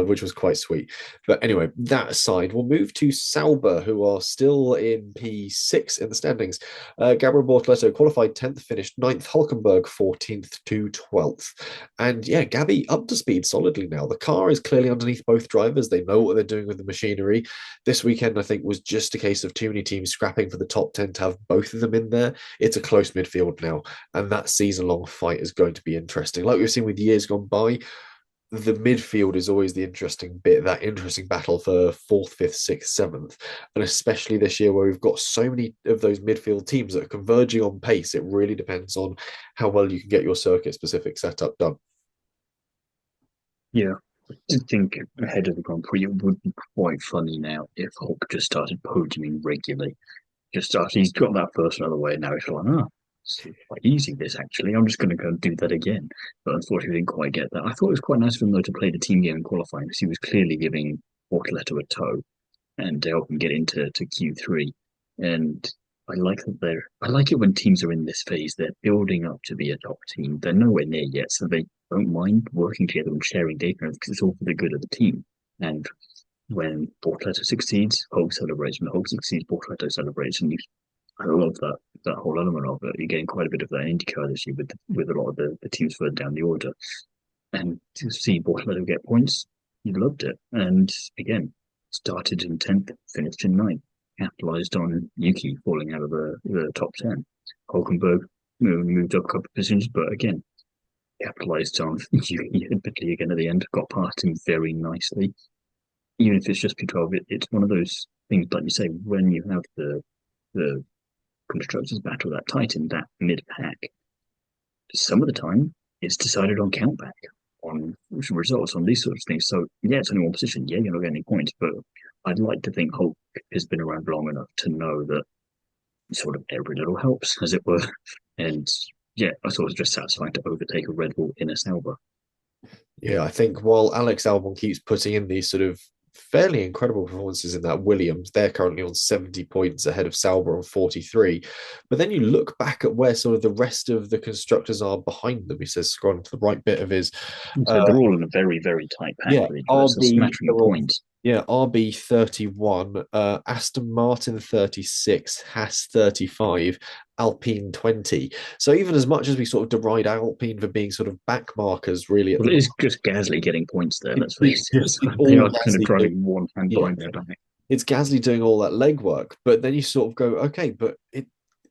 which was quite sweet. But anyway, that aside, we'll move to Sauber, who are still in P6 in the standings. Gabriel Bortoleto qualified 10th, finished ninth. Hulkenberg 14th to 12th. And yeah, Gabby up to speed solidly now. The car is clearly underneath both drivers. They know what they're doing with the machinery. This weekend, I think, was just a case of too many teams scrapping for the top 10 to have both of them in there. It's a close midfield now, and that season long fight is going to be interesting. Like we've seen with years gone by, the midfield is always the interesting bit, that interesting battle for fourth, fifth, sixth, seventh. And especially this year where we've got so many of those midfield teams that are converging on pace, it really depends on how well you can get your circuit specific setup done. Yeah, I did think ahead of the Grand Prix it would be quite funny now if Hulk just started podiuming regularly. Just started, he's got that first out of the way, now he's like, oh, it's quite easy this actually. I'm just going to go and do that again. But unfortunately, we didn't quite get that. I thought it was quite nice for him though to play the team game in qualifying because he was clearly giving Bortoleto a tow and to help him get into Q3. And I like it when teams are in this phase. They're building up to be a top team. They're nowhere near yet, so they don't mind working together and sharing data because it's all for the good of the team. And when Bortoleto succeeds, Hulk celebrates. When Hulk succeeds, Bortoleto celebrates. And I love that whole element of it. You're getting quite a bit of that in IndyCar this year with a lot of the teams further down the order. And to see Bortoleto get points, you loved it. And again, started in 10th, finished in ninth, capitalized on Yuki falling out of the top 10. Hulkenberg moved up a couple of positions, but again, capitalized on Yuki admittedly again at the end, got past him very nicely. Even if it's just P12, it's one of those things, like you say, when you have the constructors battle that tight in that mid pack, some of the time it's decided on countback, on results, on these sorts of things. So yeah, it's only one position. Yeah, you're not getting any points, but I'd like to think Hulk has been around long enough to know that sort of every little helps, as it were. And yeah, I thought it was just satisfying to overtake a Red Bull in a Sauber. Yeah, I think while Alex Albon keeps putting in these sort of fairly incredible performances in that Williams, they're currently on 70 points ahead of Sauber on 43. But then you look back at where sort of the rest of the constructors are behind them. He says, scrolling to the right bit of his, So uh, they're all in a very, very tight pack, yeah, really. It's a RB, smattering they're of all points. yeah, RB 31, Aston Martin 36, Haas 35, Alpine 20. So even as much as we sort of deride Alpine for being sort of back markers really at Well, the it is just Gasly getting points there, let's it's face it. just So it's they all are kind of Gasly doing, driving one hand yeah, behind their back. it's Gasly doing all that legwork. But then you sort of go, okay, but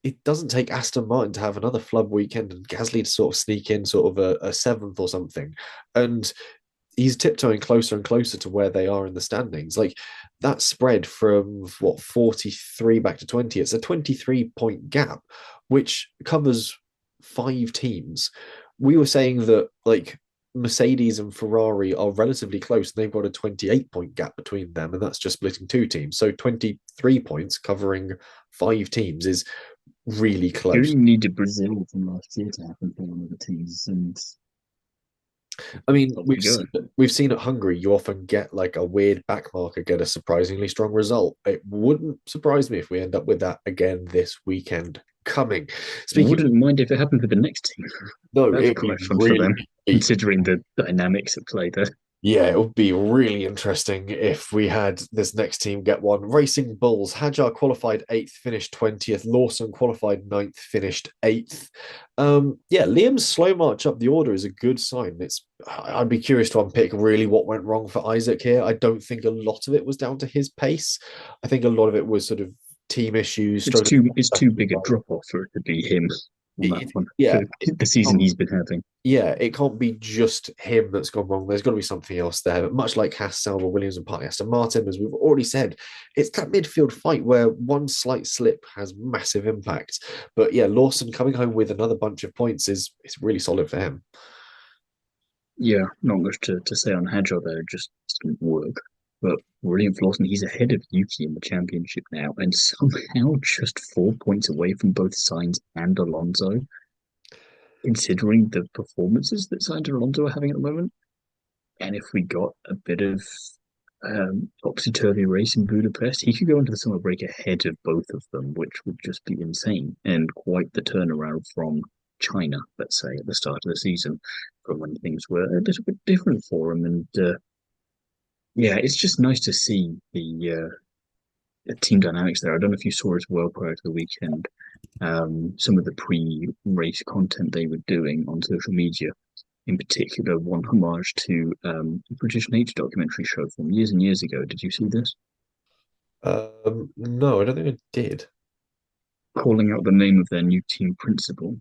it doesn't take Aston Martin to have another flub weekend and Gasly to sort of sneak in sort of a seventh or something. And he's tiptoeing closer and closer to where they are in the standings. Like that spread from what 43 back to 20, it's a 23-point gap, which covers five teams. We were saying that like Mercedes and Ferrari are relatively close, and they've got a 28-point gap between them, and that's just splitting two teams. So 23 points covering five teams is really You close. only needed Brazil from last year to happen for one of the teams, and I mean, off you go. we've seen at Hungary, you often get like a weird backmarker get a surprisingly strong result. It wouldn't surprise me if we end up with that again this weekend coming. Speaking, Wouldn't mind if it happened for the next team. no, That'd be it'd be quite fun for really them, be considering the dynamics at play there. Yeah, it would be really interesting if we had this next team get one. Racing Bulls, Hadjar qualified eighth, finished 20th. Lawson qualified ninth, finished eighth. Yeah, Liam's slow march up the order is a good sign. I'd be curious to unpick really what went wrong for Isaac here. I don't think a lot of it was down to his pace. I think a lot of it was sort of team issues, It's struggling. too big a drop off for it to be him on that one Yeah, for the season he's been having. yeah, it can't be just him that's gone wrong. There's got to be something else there. But much like Haas, Sauber, Williams, and partly Aston Martin, as we've already said, it's that midfield fight where one slight slip has massive impact. But yeah, Lawson coming home with another bunch of points is really solid for him. Yeah, not much to say on Hadjar there, just didn't work. But William Lawson, he's ahead of Yuki in the championship now, and somehow just 4 points away from both Sainz and Alonso, considering the performances that Sainz and Alonso are having at the moment. And if we got a bit of topsy-turvy race in Budapest, he could go into the summer break ahead of both of them, which would just be insane and quite the turnaround from China, let's say, at the start of the season, from when things were a little bit different for him. And yeah, it's just nice to see the team dynamics there. I don't know if you saw as well prior to the weekend some of the pre-race content they were doing on social media, in particular one homage to the British nature documentary show from years and years ago. Did you see this? No, I don't think I did. Calling out the name of their new team principal.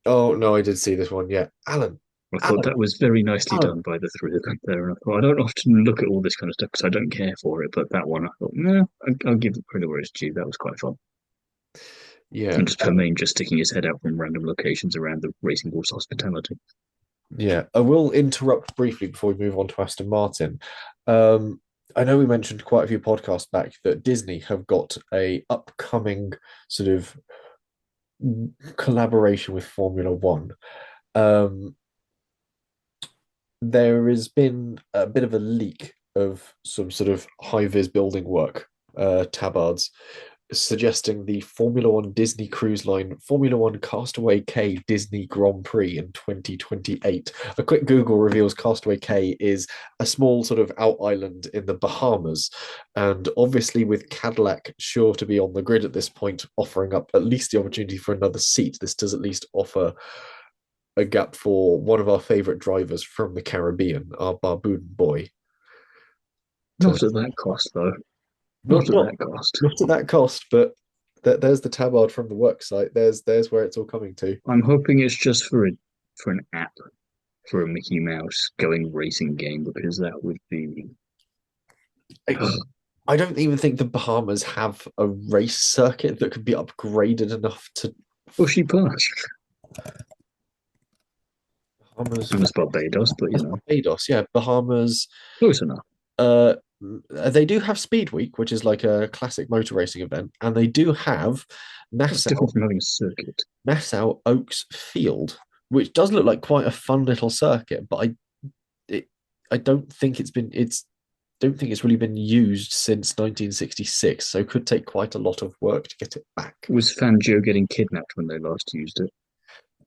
Oh no, I did see this one. Yeah, Alan, I thought Alan, that was very nicely Alan. done by the three of them there. And I thought, I don't often look at all this kind of stuff because I don't care for it, but that one I thought, no, I'll give the credit where it's due. That was quite fun. Yeah, And just Permain just sticking his head out from random locations around the Racing Horse hospitality. yeah. I will interrupt briefly before we move on to Aston Martin. Um, I know we mentioned quite a few podcasts back that Disney have got a upcoming sort of collaboration with Formula One. Um, there has been a bit of a leak of some sort of high vis building work, tabards, suggesting the Formula One Disney Cruise Line Formula One Castaway Cay Disney Grand Prix in 2028. A quick Google reveals Castaway Cay is a small sort of out island in the Bahamas. And obviously, with Cadillac sure to be on the grid at this point, offering up at least the opportunity for another seat, this does at least offer a gap for one of our favorite drivers from the Caribbean, our Barbudan boy. To Not at that cost, though. not Not at not that cost. not at that cost, but there's the tabard from the work site. There's where it's all coming to. I'm hoping it's just for an app for a Mickey Mouse going racing game because that would be. I, I don't even think the Bahamas have a race circuit that could be upgraded enough to Bushy Pass. Bahamas. I was Barbados, but you That's know, Barbados, yeah. Bahamas. close enough. Uh, they do have Speed Week, which is like a classic motor racing event, and they do have That's Nassau different from having a circuit. Nassau Oaks Field, which does look like quite a fun little circuit, but it, I don't think it's don't think it's really been used since 1966, so it could take quite a lot of work to get it back. Was Fangio getting kidnapped when they last used it?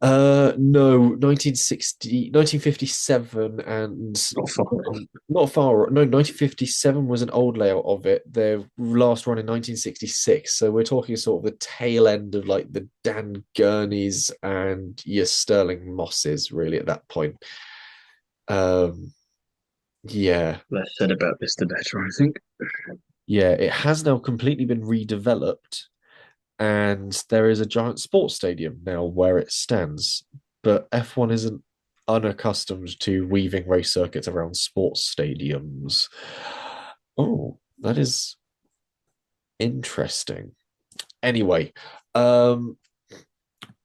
No, 1960, 1957, and Not far off. not far. No, 1957 was an old layout of it. Their last run in 1966. So we're talking sort of the tail end of like the Dan Gurneys and your Sterling Mosses, really, at that point. Um, yeah, Less said about this, the better, I think. yeah, it has now completely been redeveloped, and there is a giant sports stadium now where it stands. But F1 isn't unaccustomed to weaving race circuits around sports stadiums. Oh, that is interesting. Anyway, um,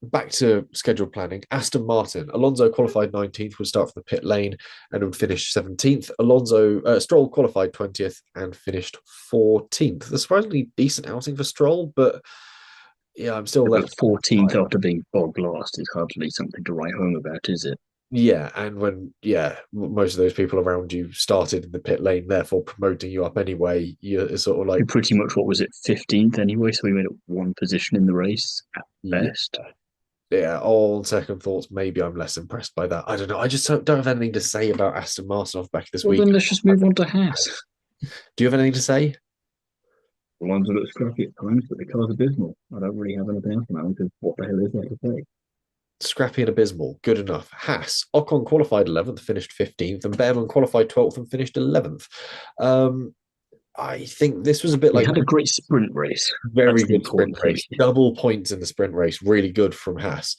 back to schedule planning. Aston Martin. Alonso qualified 19th, would start from the pit lane and would finish 17th. Stroll qualified 20th and finished 14th. A surprisingly decent outing for Stroll, but yeah, I'm still But left. 14th after being bogged last is hardly something to write home about, is it? Yeah, and when most of those people around you started in the pit lane, therefore promoting you up anyway, you're sort of He like, pretty much, what was it, 15th anyway? So we made it one position in the race at yeah, best. yeah, on second thoughts, maybe I'm less impressed by that. I don't know. I just don't have anything to say about Aston Martin off back this Well, week. then let's just move on to Haas. Do you have anything to say? The ones that look scrappy at times, but the car's abysmal. I don't really have anything else now because what the hell is there to say? Scrappy and abysmal, good enough. Haas, Ocon qualified 11th, finished 15th, and Behrman qualified 12th and finished 11th. Um, I think this was a bit We like had a great sprint race. very That's the good sprint important thing. race, double points in the sprint race, really good from Haas.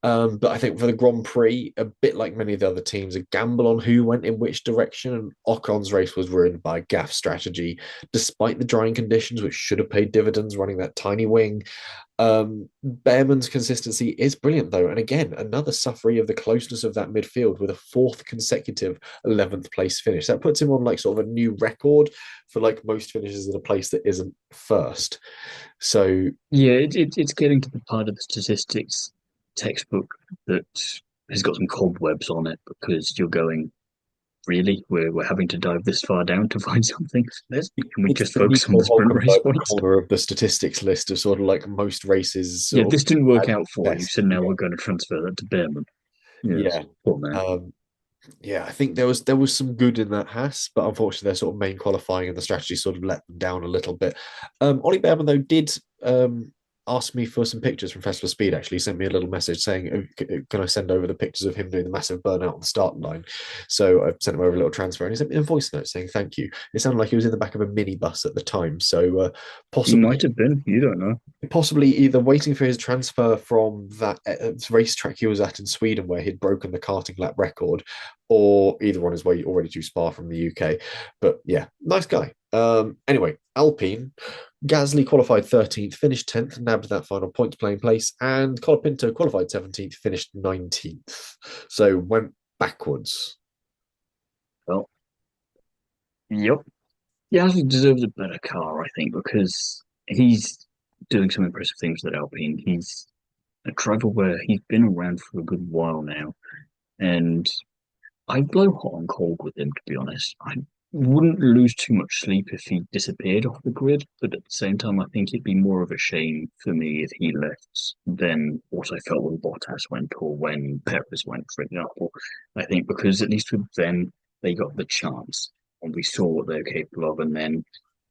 But I think for the Grand Prix, a bit like many of the other teams, a gamble on who went in which direction. And Ocon's race was ruined by gaff strategy, despite the drying conditions, which should have paid dividends running that tiny wing. Behrman's consistency is brilliant, though. And again, another sufferer of the closeness of that midfield with a fourth consecutive 11th place finish. That puts him on like sort of a new record for like most finishes in a place that isn't first. So, Yeah, it's getting to the part of the statistics textbook that has got some cobwebs on it because you're going, really? We're having to dive this far down to find something? Can we it's just the focus on Nico the sprint race Hulkenberg points? corner of the statistics list of sort of like most races Yeah, sort of this didn't work at out for you, best. so now Yeah. we're going to transfer that to Behrman. Yes, Yeah. poor man. Um, Yeah, I think there was some good in that Haas, but unfortunately their sort of main qualifying and the strategy sort of let them down a little bit. Ollie Behrman though did ask me for some pictures from Festival Speed. Actually, he sent me a little message saying, "Can I send over the pictures of him doing the massive burnout on the start line?" So I sent him over a little transfer, and he sent me a voice note saying thank you. It sounded like he was in the back of a minibus at the time, so He might possibly have been. You don't know. possibly either waiting for his transfer from that racetrack he was at in Sweden where he'd broken the karting lap record, or either on his way already to Spa from the UK. But yeah, nice guy. Anyway, Alpine, Gasly qualified 13th, finished 10th, nabbed that final points playing place, and Colapinto qualified 17th, finished 19th. So went backwards. Well, yep. Yeah, he deserves a better car, I think, because he's doing some impressive things with Alpine. He's a driver where he's been around for a good while now, and I blow hot and cold with him, to be honest. I wouldn't lose too much sleep if he disappeared off the grid, but at the same time, I think it'd be more of a shame for me if he left than what I felt when Bottas went or when Perez went, for example. I think because at least with them, they got the chance and we saw what they're capable of, and then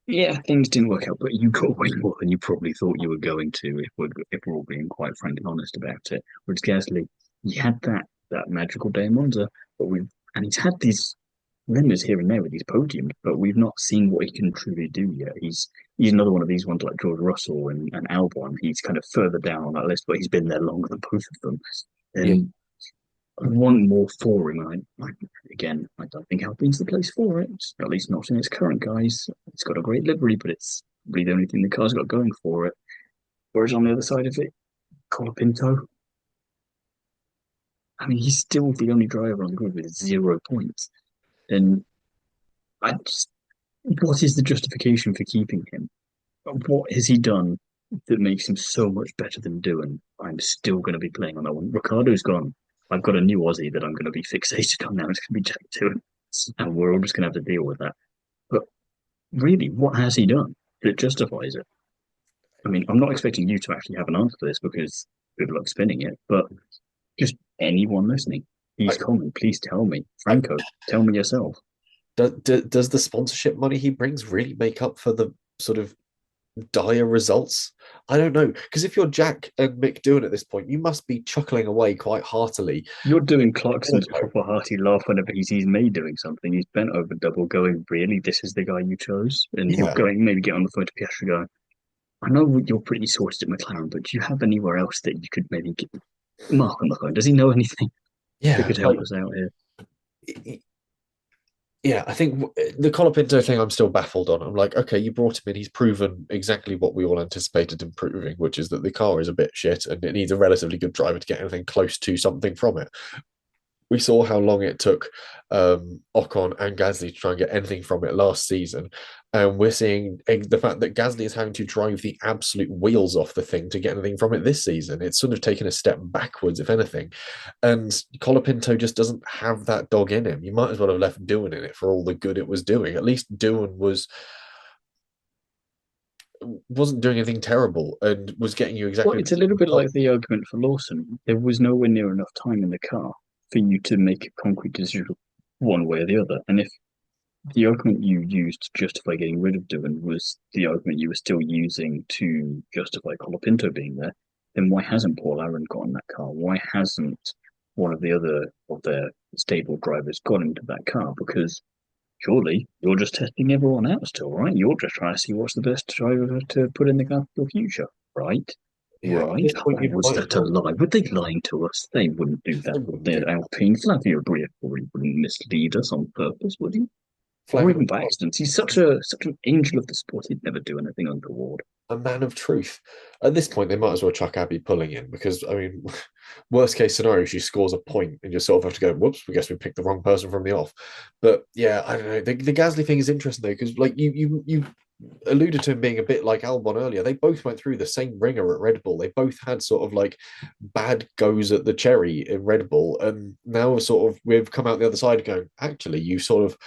yeah, things didn't work out, but you got way more than you probably thought you were going to, if we're all being quite frank and honest about it. Whereas Gasly, he had that magical day in Monza, but we and he's had these glimmers here and there with these podiums, but we've not seen what he can truly do yet. He's another one of these ones like George Russell and Albon. He's kind of further down on that list, but he's been there longer than both of them. Yeah. And I want more for him. Again, I don't think Alpine's the place for it. At least not in its current guise. It's got a great livery, but it's really the only thing the car's got going for it. Whereas on the other side of it, Colapinto, I mean, he's still the only driver on the grid with 0 points. And I just, what is the justification for keeping him? What has he done that makes him so much better than doing? I'm still going to be playing on that one. Ricardo's gone. I've got a new Aussie that I'm going to be fixated on now. It's going to be Jack Tillon, and we're all just going to have to deal with that. But really, what has he done that justifies it? I mean, I'm not expecting you to actually have an answer for this because good luck spinning it, but just anyone listening, I, please comment. Please tell me. I, Franco, tell me yourself. does the sponsorship money he brings really make up for the sort of dire results? I don't know. Because if you're Jack and Mick doing at this point, you must be chuckling away quite heartily. You're doing I Clarkson's don't know. proper hearty laugh whenever he sees me doing something. He's bent over double, going, "Really? This is the guy you chose?" And you're Yeah. going, maybe get on the phone to Piastri, going, "I know you're pretty sorted at McLaren, but do you have anywhere else that you could maybe get Mark on the phone? Does he know anything that Yeah. could help us out here?" Yeah, I think the Colapinto thing I'm still baffled on. I'm like, okay, you brought him in. He's proven exactly what we all anticipated him proving, which is that the car is a bit shit and it needs a relatively good driver to get anything close to something from it. We saw how long it took Ocon and Gasly to try and get anything from it last season. And we're seeing the fact that Gasly is having to drive the absolute wheels off the thing to get anything from it this season. It's sort of taken a step backwards, if anything. And Colapinto just doesn't have that dog in him. You might as well have left Doohan in it for all the good it was doing. At least Doohan was wasn't doing anything terrible and was getting you Well, exactly it's the a little bit result. like the argument for Lawson. There was nowhere near enough time in the car for you to make a concrete decision one way or the other. And if the argument you used to justify getting rid of Doohan was the argument you were still using to justify Colapinto being there, then why hasn't Paul Aaron got in that car? Why hasn't one of the other of their stable drivers got into that car? Because surely you're just testing everyone out still, right? You're just trying to see what's the best driver to put in the car for the future, right? Yeah, at Right? this point, you Was might as that a well. lie? Would they lie to us? They wouldn't do They that, would wouldn't they? do At that. Alpine, Flavio Briatore wouldn't mislead us on purpose, would he? Or Flavio, even by accident. He's such an angel of the sport. He'd never do anything untoward. a man of truth. At this point, they might as well chuck Abby pulling in because, I mean, worst case scenario, she scores a point and you sort of have to go, whoops, we guess we picked the wrong person from the off. But yeah, I don't know. The Gasly thing is interesting though because, like you alluded to him being a bit like Albon earlier. They both went through the same ringer at Red Bull. They both had sort of like bad goes at the cherry in Red Bull, and now sort of we've come out the other side going, actually, you sort of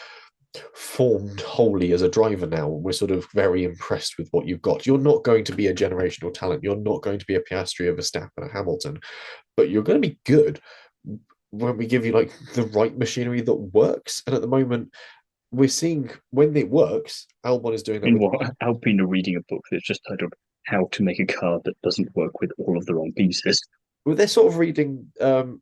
formed wholly as a driver now. We're sort of very impressed with what you've got. You're not going to be a generational talent. You're not going to be a Piastri, a Verstappen, a Hamilton, but you're going to be good when we give you like the right machinery that works. And at the moment, we're seeing when it works, Albon is doing that In with. what Alpine are reading a book that's just titled "How to Make a Car That Doesn't Work with All of the Wrong Pieces." Well, they're sort of reading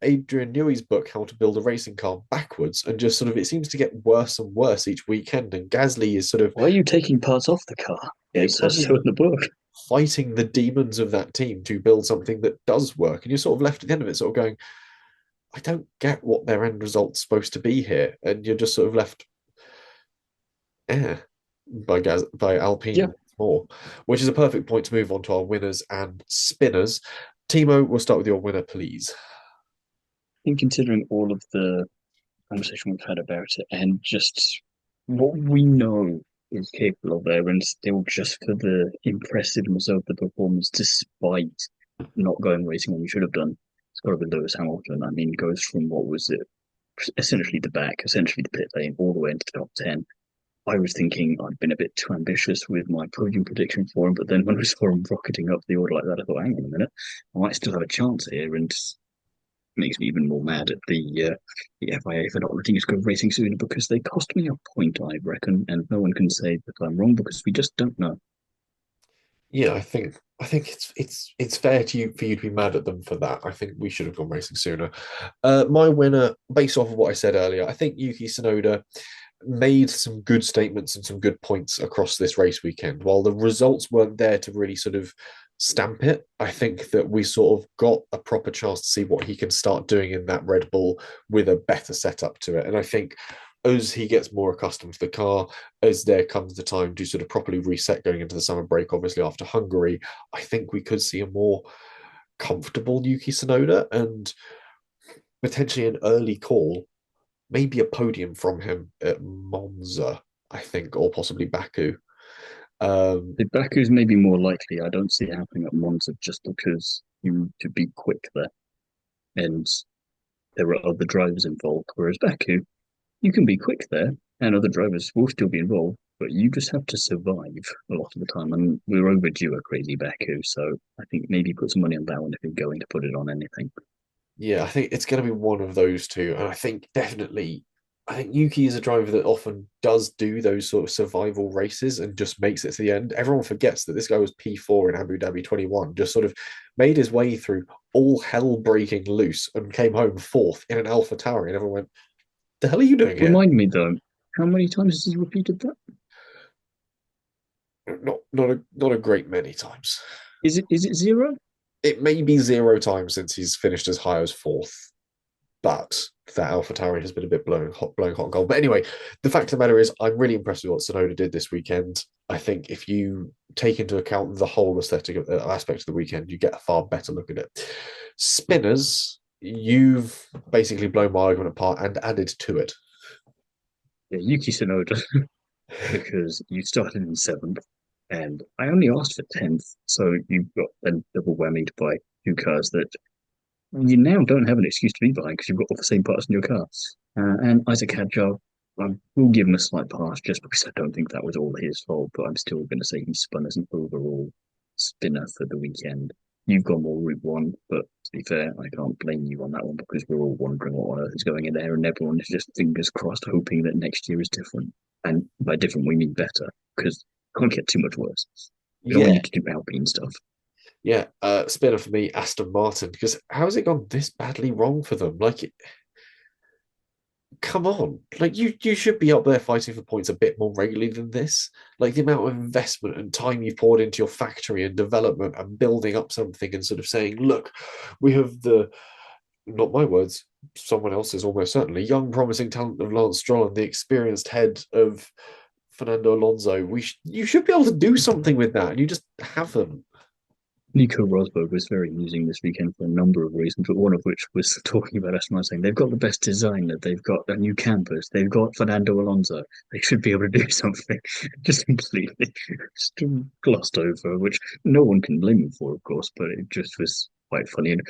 Adrian Newey's book, How to Build a Racing Car, backwards, and just sort of it seems to get worse and worse each weekend. And Gasly is sort of, Why are you taking parts off the car? yeah, It says so Gasly's in the book. fighting the demons of that team to build something that does work. And you're sort of left at the end of it, sort of going, I don't get what their end result's supposed to be here. And you're just sort of left, by Yeah, Alpine more, which is a perfect point to move on to our winners and spinners. Timo, we'll start with your winner, please. in considering all of the conversation we've had about it and just what we know is capable of there, and still just for the impressiveness of the performance, despite not going racing when we should have done, it's got to be Lewis Hamilton. I mean, goes from what was it, essentially the back, essentially the pit lane, all the way into the top 10. I was thinking I'd been a bit too ambitious with my podium prediction for him, but then when I saw him rocketing up the order like that, I thought, hang on a minute, I might still have a chance here. And makes me even more mad at the FIA for not letting us go racing sooner because they cost me a point, I reckon, and no one can say that I'm wrong because we just don't know. Yeah, I think it's fair to you for you to be mad at them for that. I think we should have gone racing sooner. My winner, based off of what I said earlier, I think Yuki Tsunoda made some good statements and some good points across this race weekend. While the results weren't there to really sort of stamp it, I think that we sort of got a proper chance to see what he can start doing in that Red Bull with a better setup to it. And I think as he gets more accustomed to the car, as there comes the time to sort of properly reset going into the summer break, obviously after Hungary, I think we could see a more comfortable Yuki Tsunoda and potentially an early call, maybe a podium from him at Monza, I think, or possibly Baku. Um, The Baku's maybe more likely. I don't see it happening at Monza just because you need to be quick there, and there are other drivers involved. Whereas Baku, you can be quick there, and other drivers will still be involved, but you just have to survive a lot of the time. And we're overdue a crazy Baku, so I think maybe put some money on that one if you're going to put it on anything. yeah, I think it's going to be one of those two. And I think definitely, I think Yuki is a driver that often does do those sort of survival races and just makes it to the end. Everyone forgets that this guy was P4 in Abu Dhabi 21, just sort of made his way through all hell breaking loose and came home fourth in an Alpha Tower. And everyone went, the hell are you doing here? Remind me though, how many times has he repeated that? Not a great many times. Is it zero? It may be zero times since he's finished as high as fourth, but that AlphaTauri has been a bit blowing hot and cold. But anyway, the fact of the matter is, I'm really impressed with what Sonoda did this weekend. I think if you take into account the whole aesthetic aspect of the weekend, you get a far better look at it. Spinners, you've basically blown my argument apart and added to it. Yeah, Yuki Tsunoda, because you started in seventh, and I only asked for 10th, so you got then double whammied by two cars that you now don't have an excuse to be behind because you've got all the same parts in your car. And Isaac Hadjar, I will give him a slight pass just because I don't think that was all his fault, but I'm still going to say he spun as an overall spinner for the weekend. You've gone more Route 1, but to be fair, I can't blame you on that one because we're all wondering what on earth is going in there, and everyone is just fingers crossed hoping that next year is different. And by different, we mean better because it can't get too much worse. We don't want Yeah, you to do Alpine stuff. yeah. Spinner for me, Aston Martin, because how's it gone this badly wrong for them? Like, come on, like you should be up there fighting for points a bit more regularly than this. Like the amount of investment and time you've poured into your factory and development and building up something and sort of saying, look, we have the, not my words, someone else's almost certainly, young promising talent of Lance Stroll and the experienced head of Fernando Alonso. You should be able to do something with that, and you just haven't. Nico Rosberg was very amusing this weekend for a number of reasons, but one of which was talking about Aston Martin, saying they've got the best designer, they've got a new campus, they've got Fernando Alonso. They should be able to do something. Just completely just glossed over, which no one can blame him for, of course, but it just was quite funny. And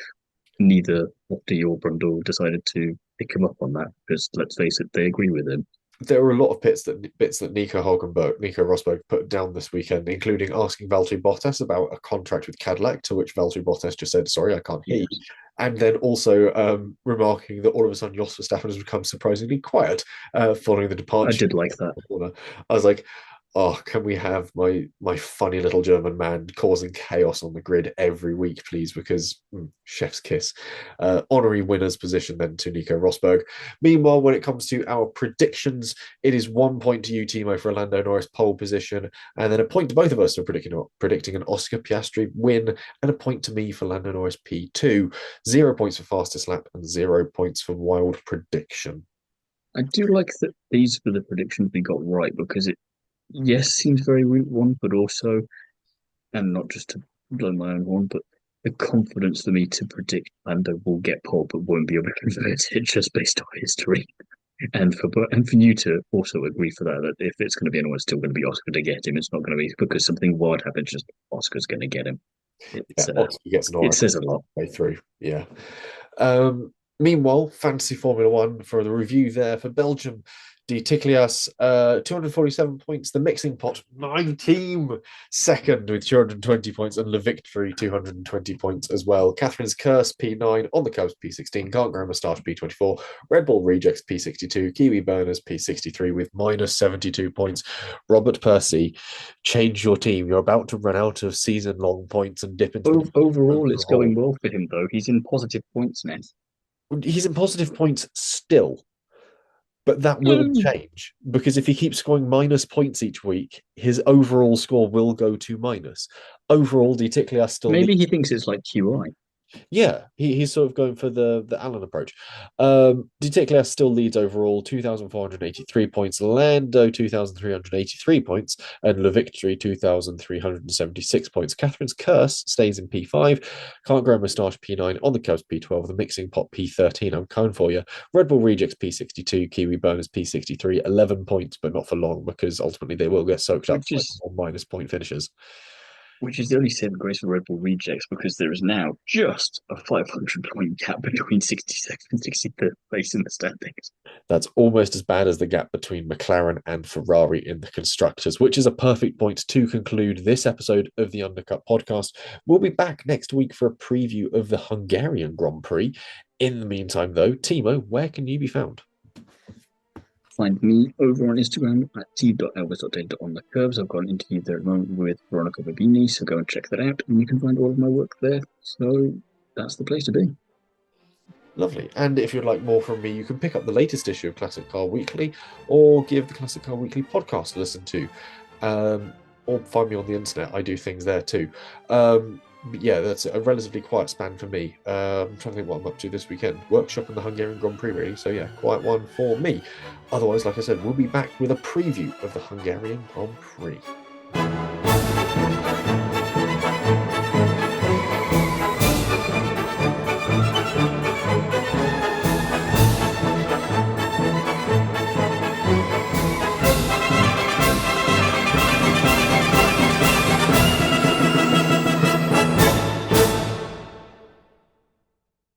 neither Opti or Brundle decided to pick him up on that because, let's face it, they agree with him. There were a lot of bits that Nico Rosberg put down this weekend, including asking Valtteri Bottas about a contract with Cadillac, to which Valtteri Bottas just said, "Sorry, I can't hear you," Yes. and then also remarking that all of a sudden Jos Verstappen has become surprisingly quiet following the I departure did like that. of the corner. I was like, oh, can we have my funny little German man causing chaos on the grid every week, please? Because chef's kiss. Honorary winner's position then to Nico Rosberg. Meanwhile, when it comes to our predictions, it is 1 point to you, Timo, for a Lando Norris pole position, and then a point to both of us for predicting an Oscar Piastri win, and a point to me for Lando Norris P2. 0 points for fastest lap and 0 points for wild prediction. I do like that these were the predictions we got right because it, yes, seems very Route 1, but also, and not just to blow my own horn, but the confidence for me to predict Lando will get pole but won't be able to convert it just based on history. And for you to also agree for that, that if it's going to be anyone, it's still going to be Oscar to get him. It's not going to be because something wild happens, just Oscar's going to get him. Yeah, It's Oxford gets an it oracle says a lot. way through. Yeah. Meanwhile, Fantasy Formula One for the review there for Belgium. De Ticlias, 247 points. The mixing pot, my team, second with 220 points, and Le Victory, 220 points as well. Catherine's Curse, P9, On the Cubs, P16, Can't Grow Moustache, P24, Red Bull Rejects, P62, Kiwi Burners, P63 with minus 72 points. Robert Percy, change your team. You're about to run out of season long points and dip into the Overall, it's going well for him, though. He's in positive points now. he's in positive points still, but that will Mm. change because if he keeps scoring minus points each week, his overall score will go to minus. Overall, De Ticlias still Maybe leads. he thinks it's like QI. Yeah, he's sort of going for the Allen approach. De still leads overall, 2,483 points. Lando, 2,383 points. And Le Victory, 2,376 points. Catherine's Curse stays in P5. Can't Grow Moustache, P9. On the Cubs, P12. The Mixing Pot, P13. I'm coming for you. Red Bull Rejects, P62. Kiwi Burners, P63. 11 points, but not for long because ultimately they will get soaked up which by is minus point finishes. which is the only saving grace for Red Bull rejects because there is now just a 500 point gap between 62nd and 63rd place in the standings. That's almost as bad as the gap between McLaren and Ferrari in the constructors, which is a perfect point to conclude this episode of the Undercut podcast. We'll be back next week for a preview of the Hungarian Grand Prix. In the meantime, though, Timo, where can you be found? Find me over on Instagram at t.elvis.data on the curves. I've got an interview there at the moment with Veronica Babini, so go and check that out, and you can find all of my work there. So that's the place to be. Lovely. And if you'd like more from me, you can pick up the latest issue of Classic Car Weekly or give the Classic Car Weekly podcast a listen to. Or find me on the internet. I do things there too. But yeah, that's a relatively quiet span for me. I'm trying to think what I'm up to this weekend. Workshop and the Hungarian Grand Prix, really. So yeah, quiet one for me. Otherwise, like I said, we'll be back with a preview of the Hungarian Grand Prix.